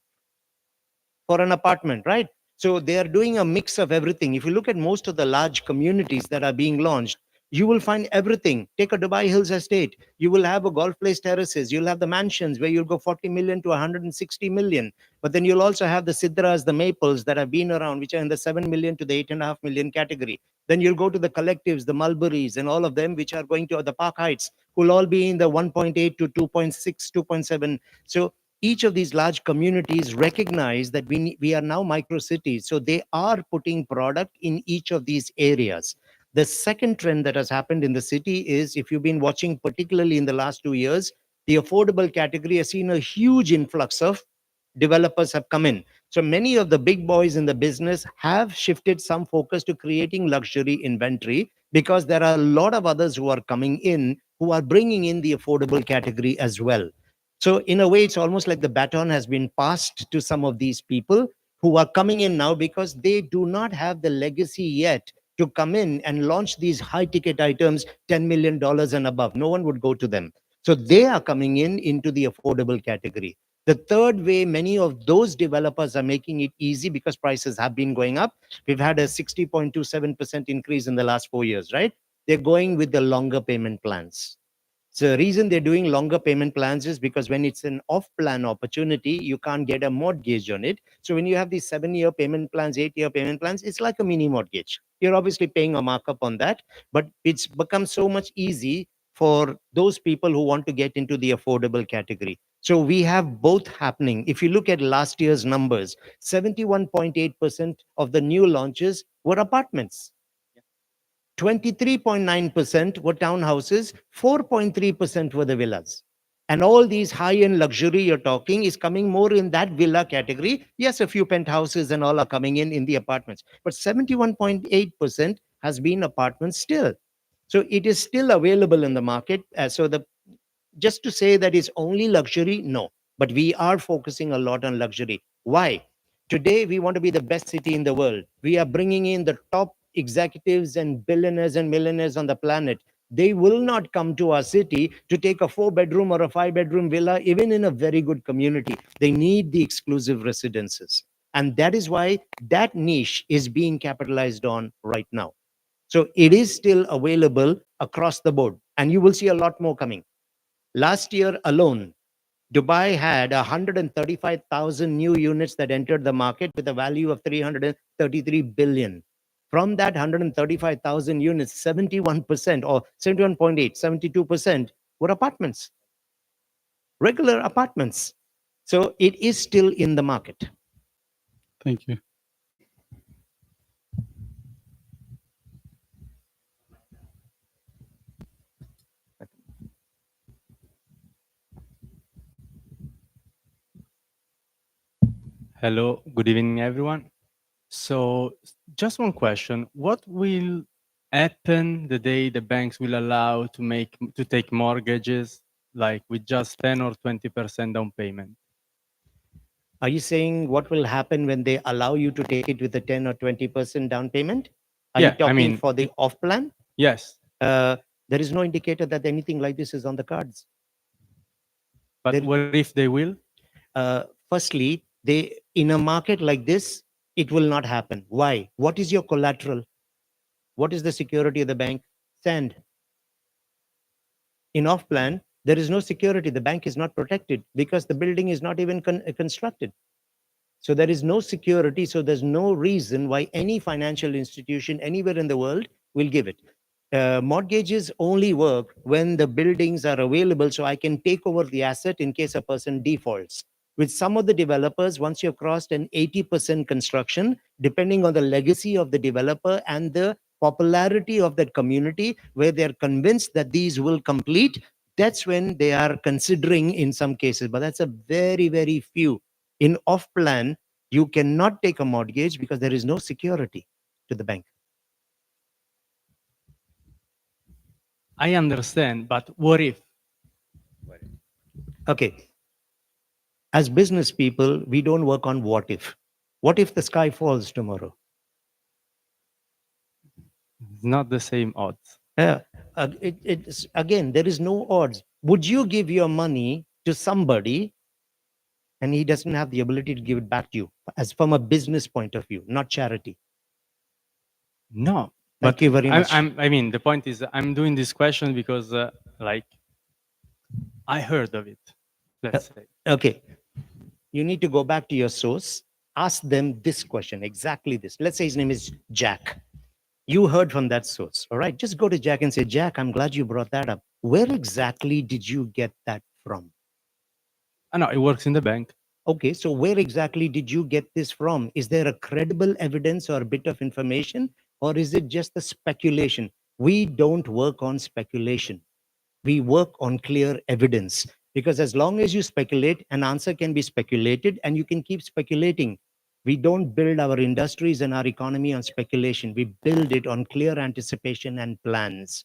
for an apartment, right? So they are doing a mix of everything. If you look at most of the large communities that are being launched, you will find everything. Take a Dubai Hills estate. You will have a golf place terraces. You'll have the mansions where you'll go 40 million to 160 million. But then you'll also have the Sidras, the Maples that have been around, which are in the 7 million to the 8.5 million category. Then you'll go to the collectives, the Mulberries, and all of them, which are going to the Park Heights, will all be in the 1.8 to 2.6, 2.7. So each of these large communities recognize that we are now micro cities. So they are putting product in each of these areas. The second trend that has happened in the city is, if you've been watching, particularly in the last 2 years, the affordable category has seen a huge influx of developers have come in. So many of the big boys in the business have shifted some focus to creating luxury inventory because there are a lot of others who are coming in who are bringing in the affordable category as well. So in a way, it's almost like the baton has been passed to some of these people who are coming in now because they do not have the legacy yet to come in and launch these high ticket items, $10 million and above. No one would go to them. So they are coming in into the affordable category. The third way, many of those developers are making it easy because prices have been going up. We've had a 60.27% increase in the last 4 years, right? They're going with the longer payment plans. So the reason they're doing longer payment plans is because when it's an off-plan opportunity, you can't get a mortgage on it. So when you have these 7-year payment plans, 8-year payment plans, it's like a mini mortgage. You're obviously paying a markup on that, but it's become so much easy for those people who want to get into the affordable category. So we have both happening. If you look at last year's numbers, 71.8% of the new launches were apartments. 23.9% were townhouses, 4.3% were the villas. And all these high-end luxury you're talking is coming more in that villa category. Yes, a few penthouses and all are coming in the apartments, but 71.8% has been apartments still. So it is still available in the market. So the just to say that it's only luxury, no. But we are focusing a lot on luxury. Why? Today, we want to be the best city in the world. We are bringing in the top executives and billionaires and millionaires on the planet. They will not come to our city to take a 4-bedroom or a 5-bedroom villa, even in a very good community. They need the exclusive residences. And that is why that niche is being capitalized on right now. So it is still available across the board. And you will see a lot more coming. Last year alone, Dubai had 135,000 new units that entered the market with a value of 333 billion. From that 135,000 units, 71% or 71.8, 72% were apartments, regular apartments. So it is still in the market. Thank you. Hello, good evening, everyone. So, just one question: what will happen the day the banks will allow to take mortgages like with just 10 or 20% down payment? Are you saying what will happen when they allow you to take it with a 10 or 20% down payment? Are you Yeah, I talking mean, for the off plan? yes, There is no indicator that anything like this is on the cards. but There- what if they will? Firstly, they in a market like this, it will not happen. Why? What is your collateral? What is the security of the bank? Sand. In off plan, there is no security. The bank is not protected because the building is not even constructed. So there is no security. So there's no reason why any financial institution anywhere in the world will give it. Mortgages only work when the buildings are available, so I can take over the asset in case a person defaults. With some of the developers, once you've crossed an 80% construction, depending on the legacy of the developer and the popularity of that community, where they're convinced that these will complete, that's when they are considering in some cases. But that's a very, very few. In off plan, you cannot take a mortgage because there is no security to the bank. I understand, but what if? Okay. As business people, we don't work on what if. What if the sky falls tomorrow? It's not the same odds. It's again, there is no odds. Would you give your money to somebody and he doesn't have the ability to give it back to you, as from a business point of view, not charity? No, Thank but you very much. I mean, the point is, I'm doing this question because, like, I heard of it. Let's say. Okay. You need to go back to your source, ask them this question, exactly this. Let's say his name is Jack. You heard from that source, all right? Just go to Jack and say, Jack, I'm glad you brought that up. Where exactly did you get that from? I know it works in the bank. Okay, so where exactly did you get this from? Is there a credible evidence or a bit of information, or is it just a speculation? We don't work on speculation. We work on clear evidence, because as long as you speculate, an answer can be speculated and you can keep speculating. We don't build our industries and our economy on speculation. We build it on clear anticipation and plans.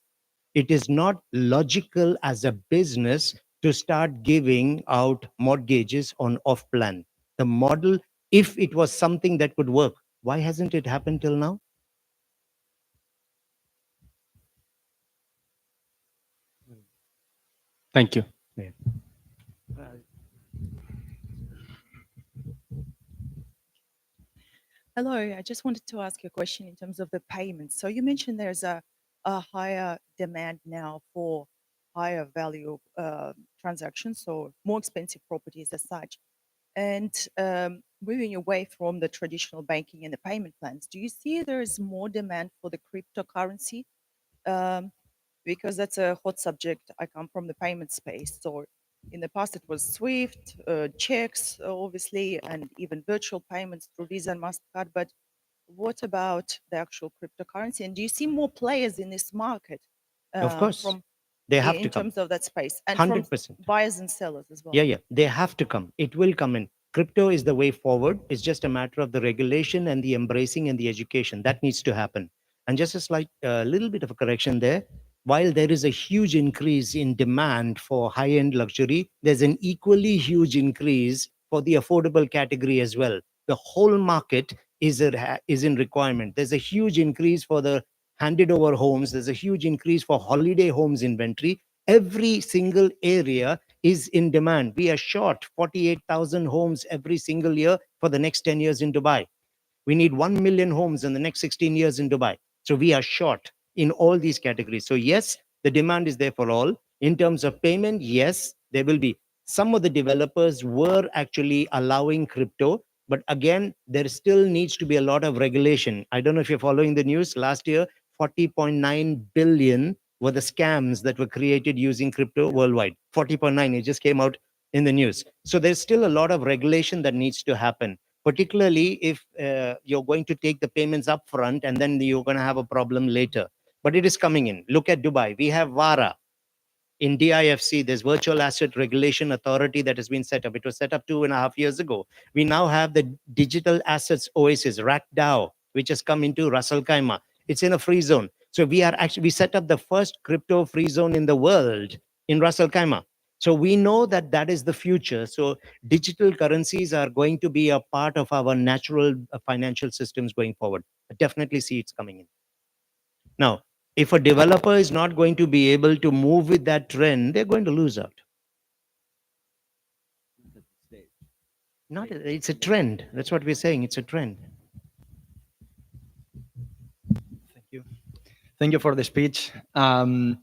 It is not logical as a business to start giving out mortgages on off plan. The model, if it was something that could work, why hasn't it happened till now? Thank you. Yeah. Hello, I just wanted to ask you a question in terms of the payments. So you mentioned there's a higher demand now for higher value transactions, so more expensive properties as such. And moving away from the traditional banking and the payment plans, do you see there is more demand for the cryptocurrency? Um, because that's a hot subject. I come from the payment space. So in the past, it was SWIFT, checks, obviously, and even virtual payments through Visa and MasterCard. But what about the actual cryptocurrency? And do you see more players in this market Of course, from they have to in come. terms of that space and 100%. from buyers and sellers as well? Yeah, they have to come. It will come in. Crypto is the way forward. It's just a matter of the regulation and the embracing and the education that needs to happen. And just a slight, little bit of a correction there. While there is a huge increase in demand for high-end luxury, there's an equally huge increase for the affordable category as well. The whole market is in requirement. There's a huge increase for the handed over homes. There's a huge increase for holiday homes inventory. Every single area is in demand. We are short 48,000 homes every single year for the next 10 years in Dubai. We need 1 million homes in the next 16 years in Dubai. So we are short in all these categories. So yes, the demand is there for all. In terms of payment, yes, there will be. Some of the developers were actually allowing crypto, but again, there still needs to be a lot of regulation. I don't know if you're following the news. Last year, 40.9 billion were the scams that were created using crypto worldwide. 40.9, it just came out in the news. So there's still a lot of regulation that needs to happen, particularly if you're going to take the payments up front and then you're going to have a problem later. But it is coming in. Look at Dubai. We have VARA. In DIFC, there's Virtual Asset Regulation Authority that has been set up. It was set up 2.5 years ago. We now have the Digital Assets Oasis, RACDAO, which has come into Ras Al Khaimah. It's in a free zone. So we set up the first crypto free zone in the world in Ras Al Khaimah. So we know that that is the future. So digital currencies are going to be a part of our natural financial systems going forward. I definitely see it's coming in. Now, if a developer is not going to be able to move with that trend, they're going to lose out. It's a trend. That's what we're saying. It's a trend. Thank you. Thank you for the speech. It's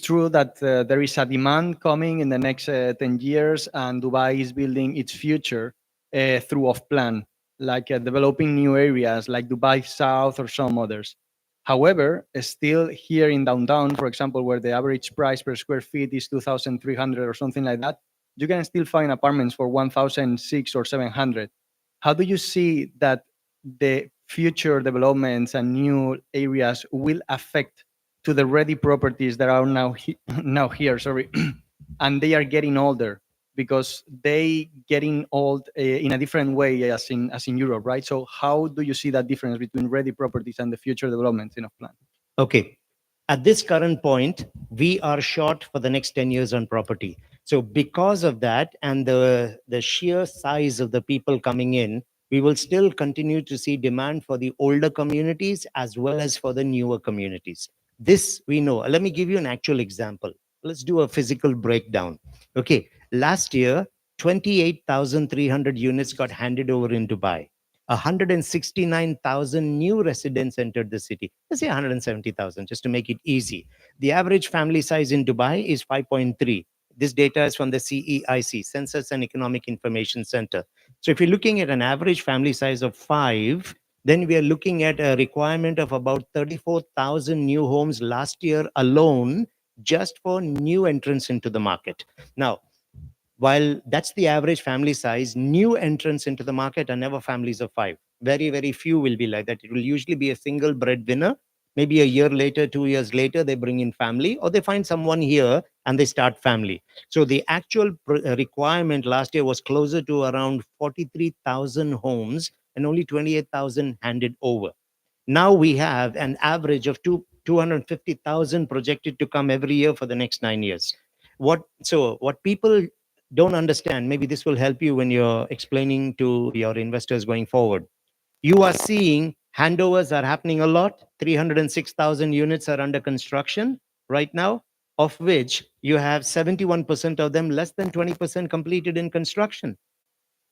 true that there is a demand coming in the next 10 years, and Dubai is building its future through off-plan, like developing new areas like Dubai South or some others. However, still here in downtown, for example, where the average price per square feet is 2,300 or something like that, you can still find apartments for 1,600 or 700. How do you see that the future developments and new areas will affect to the ready properties that are now here, sorry, and they are getting older because they getting old in a different way as in Europe, right? So how do you see that difference between ready properties and the future developments in a plan? Okay. At this current point, we are short for the next 10 years on property. So because of that and the sheer size of the people coming in, we will still continue to see demand for the older communities as well as for the newer communities. This we know. Let me give you an actual example. Let's do a physical breakdown. Okay. Last year, 28,300 units got handed over in Dubai. 169,000 new residents entered the city. Let's say 170,000, just to make it easy. The average family size in Dubai is 5.3. This data is from the CEIC, Census and Economic Information Center. So if you're looking at an average family size of 5, then we are looking at a requirement of about 34,000 new homes last year alone, just for new entrants into the market. Now, while that's the average family size, new entrants into the market are never families of 5. Very, very few will be like that. It will usually be a single breadwinner. Maybe a year later, 2 years later, they bring in family, or they find someone here and they start family. So the actual requirement last year was closer to around 43,000 homes and only 28,000 handed over. Now we have an average of 250,000 projected to come every year for the next 9 years. What people don't understand, maybe this will help you when you're explaining to your investors going forward. You are seeing handovers are happening a lot. 306,000 units are under construction right now, of which you have 71% of them less than 20% completed in construction.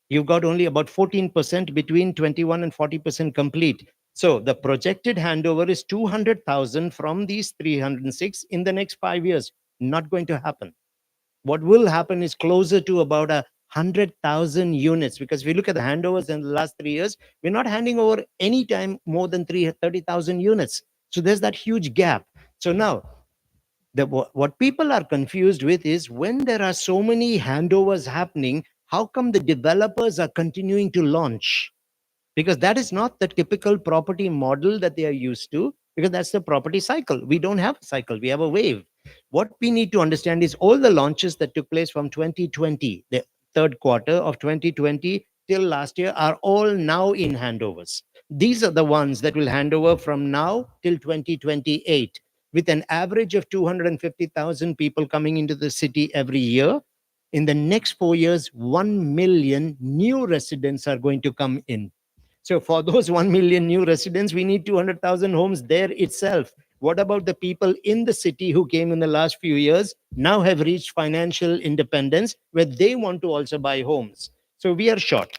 You've got only about 14% between 21 and 40% complete. So the projected handover is 200,000 from these 306 in the next 5 years. Not going to happen. What will happen is closer to about 100,000 units, because if you look at the handovers in the last 3 years, we're not handing over any time more than 30,000 units. So there's that huge gap. So now, what people are confused with is, when there are so many handovers happening, how come the developers are continuing to launch? Because that is not the typical property model that they are used to, because that's the property cycle. We don't have a cycle, we have a wave. What we need to understand is all the launches that took place from 2020, the third quarter of 2020 till last year, are all now in handovers. These are the ones that will hand over from now till 2028, with an average of 250,000 people coming into the city every year. In the next 4 years, 1 million new residents are going to come in. So for those 1 million new residents, we need 200,000 homes there itself. What about the people in the city who came in the last few years, now have reached financial independence, where they want to also buy homes? So we are short.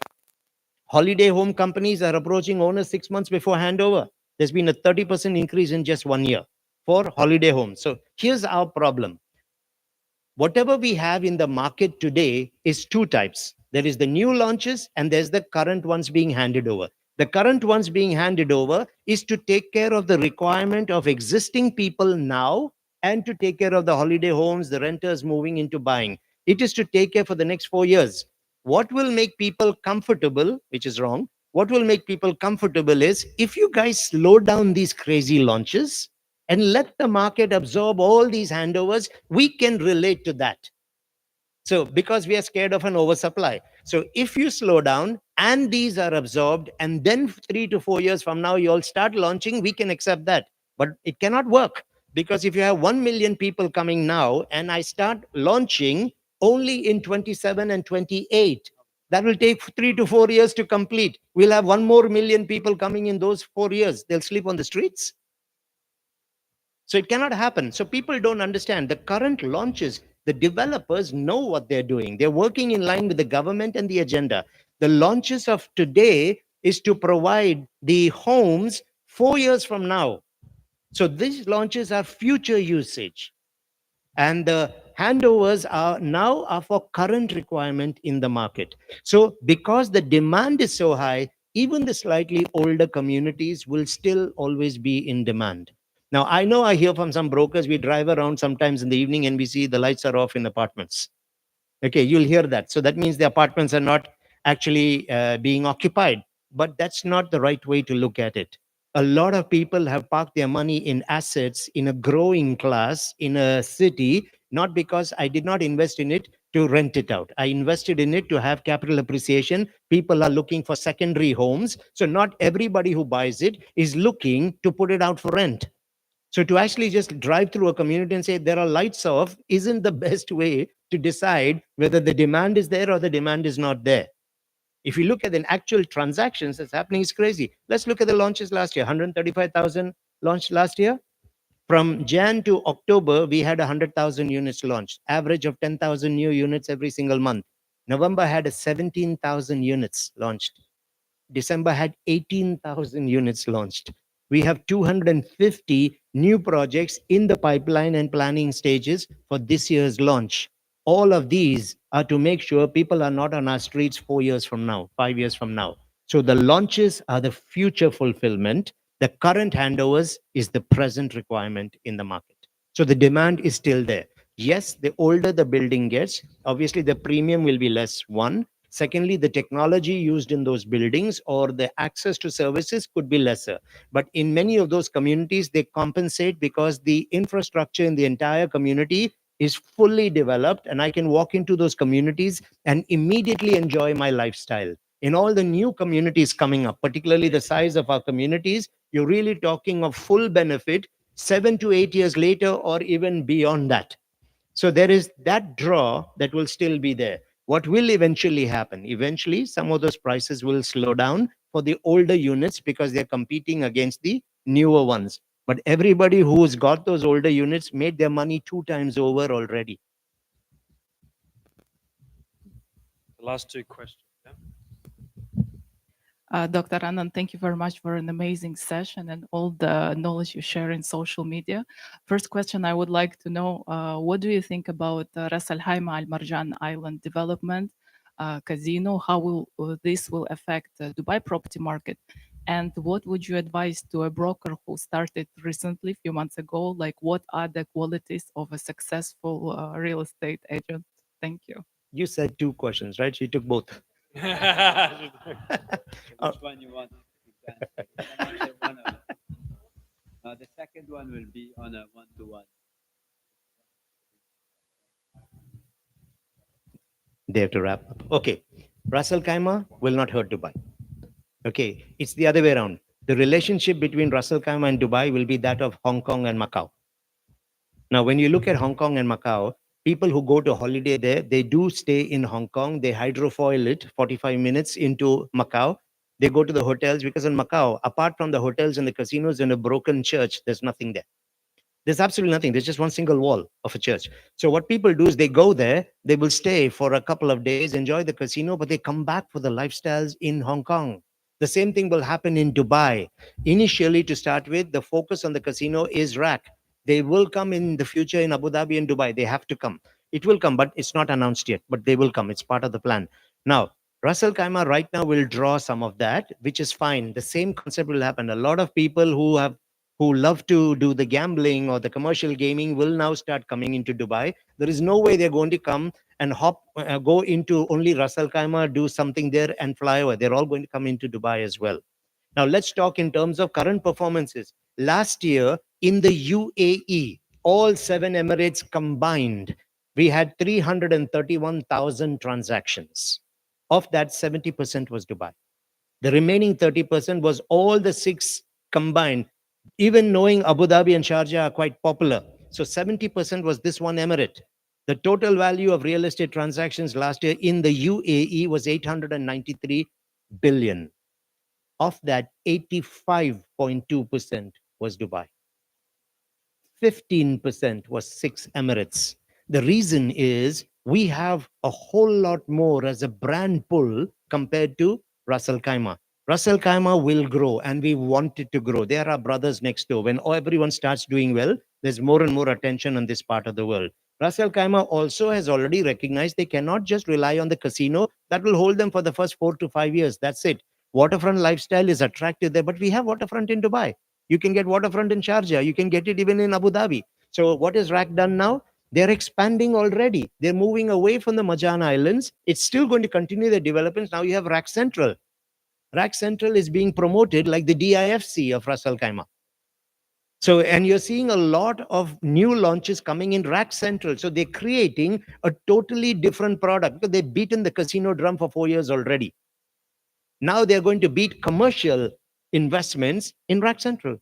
Holiday home companies are approaching owners 6 months before handover. There's been a 30% increase in just 1 year. for holiday homes. So here's our problem. Whatever we have in the market today is two types. There is the new launches and there's the current ones being handed over. The current ones being handed over is to take care of the requirement of existing people now and to take care of the holiday homes, the renters moving into buying. It is to take care for the next 4 years. What will make people comfortable, which is wrong, what will make people comfortable is if you guys slow down these crazy launches, and let the market absorb all these handovers, we can relate to that. So because we are scared of an oversupply. So if you slow down and these are absorbed, and then 3 to 4 years from now, you all start launching, we can accept that. But it cannot work because if you have 1 million people coming now and I start launching only in 27 and 28, that will take 3 to 4 years to complete. We'll have 1 more million people coming in those 4 years. They'll sleep on the streets. So it cannot happen. So people don't understand the current launches. The developers know what they're doing. They're working in line with the government and the agenda. The launches of today is to provide the homes 4 years from now. So these launches are future usage. And the handovers are for current requirement in the market. So because the demand is so high, even the slightly older communities will still always be in demand. Now, I know I hear from some brokers, we drive around sometimes in the evening and we see the lights are off in apartments. Okay, you'll hear that. So that means the apartments are not actually being occupied. But that's not the right way to look at it. A lot of people have parked their money in assets in a growing class in a city, not because I did not invest in it to rent it out. I invested in it to have capital appreciation. People are looking for secondary homes. So not everybody who buys it is looking to put it out for rent. So to actually just drive through a community and say there are lights off isn't the best way to decide whether the demand is there or the demand is not there. If you look at the actual transactions that's happening, is crazy. Let's look at the launches last year. 135,000 launched last year. From Jan to October, we had 100,000 units launched, average of 10,000 new units every single month. November had 17,000 units launched. December had 18,000 units launched. We have 250 new projects in the pipeline and planning stages for this year's launch. All of these are to make sure people are not on our streets 4 years from now, 5 years from now. So the launches are the future fulfillment. The current handovers is the present requirement in the market. So the demand is still there. Yes, the older the building gets, obviously the premium will be less, one. Secondly, the technology used in those buildings or the access to services could be lesser. But in many of those communities, they compensate because the infrastructure in the entire community is fully developed, and I can walk into those communities and immediately enjoy my lifestyle. In all the new communities coming up, particularly the size of our communities, you're really talking of full benefit 7 to 8 years later or even beyond that. So there is that draw that will still be there. What will eventually happen? Eventually, some of those prices will slow down for the older units because they're competing against the newer ones. But everybody who's got those older units made their money 2 times over already. The last two questions. Yeah? Dr. Anand, thank you very much for an amazing session and all the knowledge you share in social media. First question, I would like to know, what do you think about Ras Al Khaimah Al Marjan Island development casino? How will this will affect the Dubai property market? And what would you advise to a broker who started recently, a few months ago? Like, what are the qualities of a successful real estate agent? Thank you. You said 2 questions, right? You took both. Which one you want? You can answer one of them. The second one will be on a one-to-one. They have to wrap up. Okay. Ras Al Khaimah will not hurt Dubai. Okay. It's the other way around. The relationship between Ras Al Khaimah and Dubai will be that of Hong Kong and Macau. Now, when you look at Hong Kong and Macau, people who go to holiday there, they do stay in Hong Kong. They hydrofoil it 45 minutes into Macau. They go to the hotels because in Macau, apart from the hotels and the casinos and a broken church, there's nothing there. There's absolutely nothing. There's just one single wall of a church. So what people do is they go there, they will stay for a couple of days, enjoy the casino, but they come back for the lifestyles in Hong Kong. The same thing will happen in Dubai. Initially, to start with, the focus on the casino is rack. They will come in the future in Abu Dhabi and Dubai. They have to come. It will come, but it's not announced yet, but they will come. It's part of the plan. Now, Russell Kaima right now will draw some of that, which is fine. The same concept will happen. A lot of people who love to do the gambling or the commercial gaming will now start coming into Dubai. There is no way they're going to come and go into only Russell Kaima, do something there and fly over. They're all going to come into Dubai as well. Now let's talk in terms of current performances. Last year in the UAE, all 7 Emirates combined, we had 331,000 transactions. Of that, 70% was Dubai. The remaining 30% was all the 6 combined, even knowing Abu Dhabi and Sharjah are quite popular. So 70% was this one emirate. The total value of real estate transactions last year in the UAE was 893 billion. Of that, 85.2% was Dubai. 15% was 6 Emirates. The reason is we have a whole lot more as a brand pull compared to Russell Kaima. Russell Kaima will grow and we want it to grow. They are our brothers next door. When everyone starts doing well, there's more and more attention on this part of the world. Russell Kaima also has already recognized they cannot just rely on the casino. That will hold them for the first 4 to 5 years. That's it. Waterfront lifestyle is attractive there, but we have waterfront in Dubai. You can get waterfront in Sharjah. You can get it even in Abu Dhabi. So what is RAC done now? They're expanding already. They're moving away from the Majan Islands. It's still going to continue the developments. Now you have RAC Central. RAC Central is being promoted like the DIFC of Ras Al Khaimah. So, and you're seeing a lot of new launches coming in RAC Central. So they're creating a totally different product because they've beaten the casino drum for 4 years already. Now they're going to beat commercial investments in RAC Central.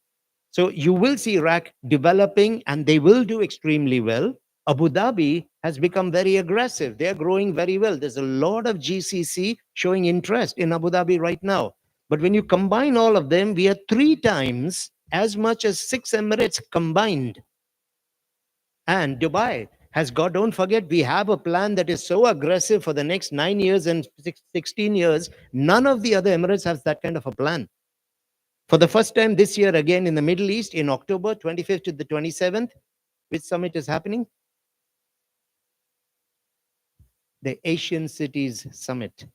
So you will see RAC developing and they will do extremely well. Abu Dhabi has become very aggressive. They're growing very well. There's a lot of GCC showing interest in Abu Dhabi right now. But when you combine all of them, we are 3 times as much as 6 Emirates combined. And Dubai has got, don't forget, we have a plan that is so aggressive for the next 9 years and 16 years. None of the other Emirates has that kind of a plan. For the first time this year, again in the Middle East, in October 25th to the 27th, which summit is happening? The Asian Cities Summit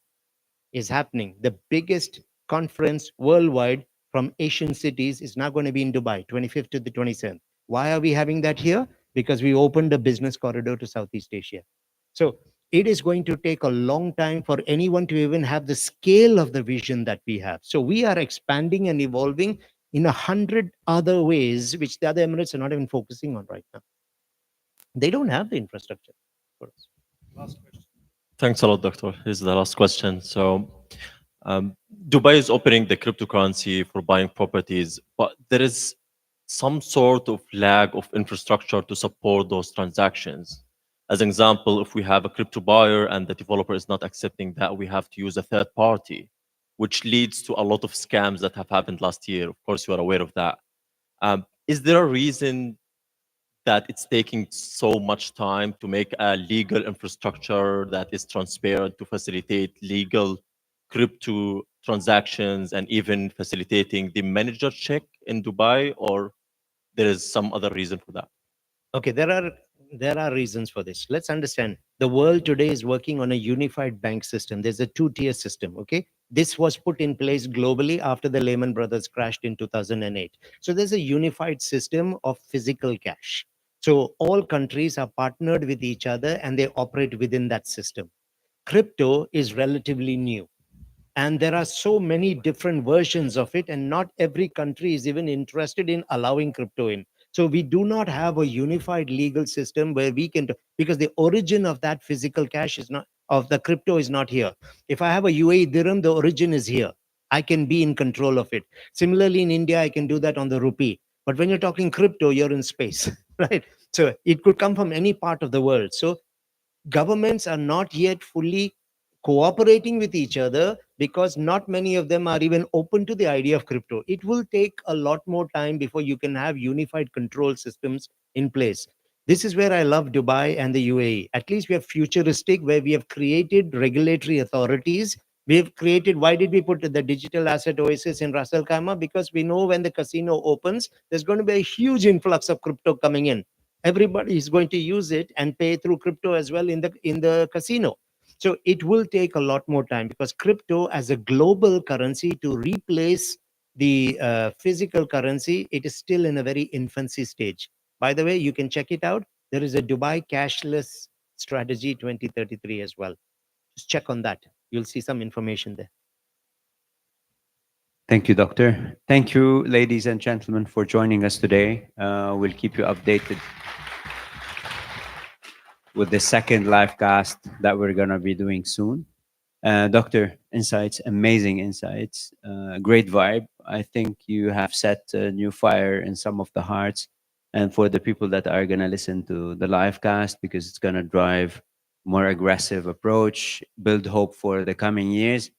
is happening. The biggest conference worldwide from Asian cities is now going to be in Dubai, 25th to the 27th. Why are we having that here? Because we opened a business corridor to Southeast Asia. So it is going to take a long time for anyone to even have the scale of the vision that we have. So we are expanding and evolving in 100 other ways, which the other Emirates are not even focusing on right now. They don't have the infrastructure for us. Last question. Thanks a lot, Doctor. Here's the last question. So Dubai is opening the cryptocurrency for buying properties, but there is some sort of lag of infrastructure to support those transactions. As an example, if we have a crypto buyer and the developer is not accepting that, we have to use a third party, which leads to a lot of scams that have happened last year. Of course, you are aware of that. Is there a reason that it's taking so much time to make a legal infrastructure that is transparent to facilitate legal crypto transactions and even facilitating the manager check in Dubai, or there is some other reason for that? Okay, there are reasons for this. Let's understand. The world today is working on a unified bank system. There's a 2-tier system, okay? This was put in place globally after the Lehman Brothers crashed in 2008. So there's a unified system of physical cash. So all countries are partnered with each other and they operate within that system. Crypto is relatively new. And there are so many different versions of it, and not every country is even interested in allowing crypto in. So we do not have a unified legal system where we can, because the origin of that physical cash is not, of the crypto is not here. If I have a UAE dirham, the origin is here. I can be in control of it. Similarly, in India, I can do that on the rupee. But when you're talking crypto, you're in space, right? So it could come from any part of the world. So governments are not yet fully cooperating with each other because not many of them are even open to the idea of crypto. It will take a lot more time before you can have unified control systems in place. This is where I love Dubai and the UAE. At least we are futuristic, where we have created regulatory authorities We've created, why did we put the digital asset oasis in Ras Al Khaimah? Because we know when the casino opens, there's going to be a huge influx of crypto coming in. Everybody is going to use it and pay through crypto as well in the casino. So it will take a lot more time, because crypto as a global currency to replace the physical currency, it is still in a very infancy stage. By the way, you can check it out. There is a Dubai cashless strategy 2033 as well. Just check on that. You'll see some information there. Thank you, Doctor. Thank you, ladies and gentlemen, for joining us today. We'll keep you updated with the second live cast that we're going to be doing soon. Doctor, insights, amazing insights, great vibe. I think you have set a new fire in some of the hearts, and for the people that are going to listen to the live cast, because it's going to drive more aggressive approach, build hope for the coming years.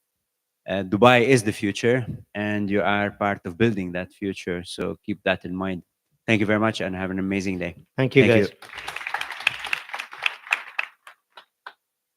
Dubai is the future, and you are part of building that future. So keep that in mind. Thank you very much, and have an amazing day. Thank you, guys.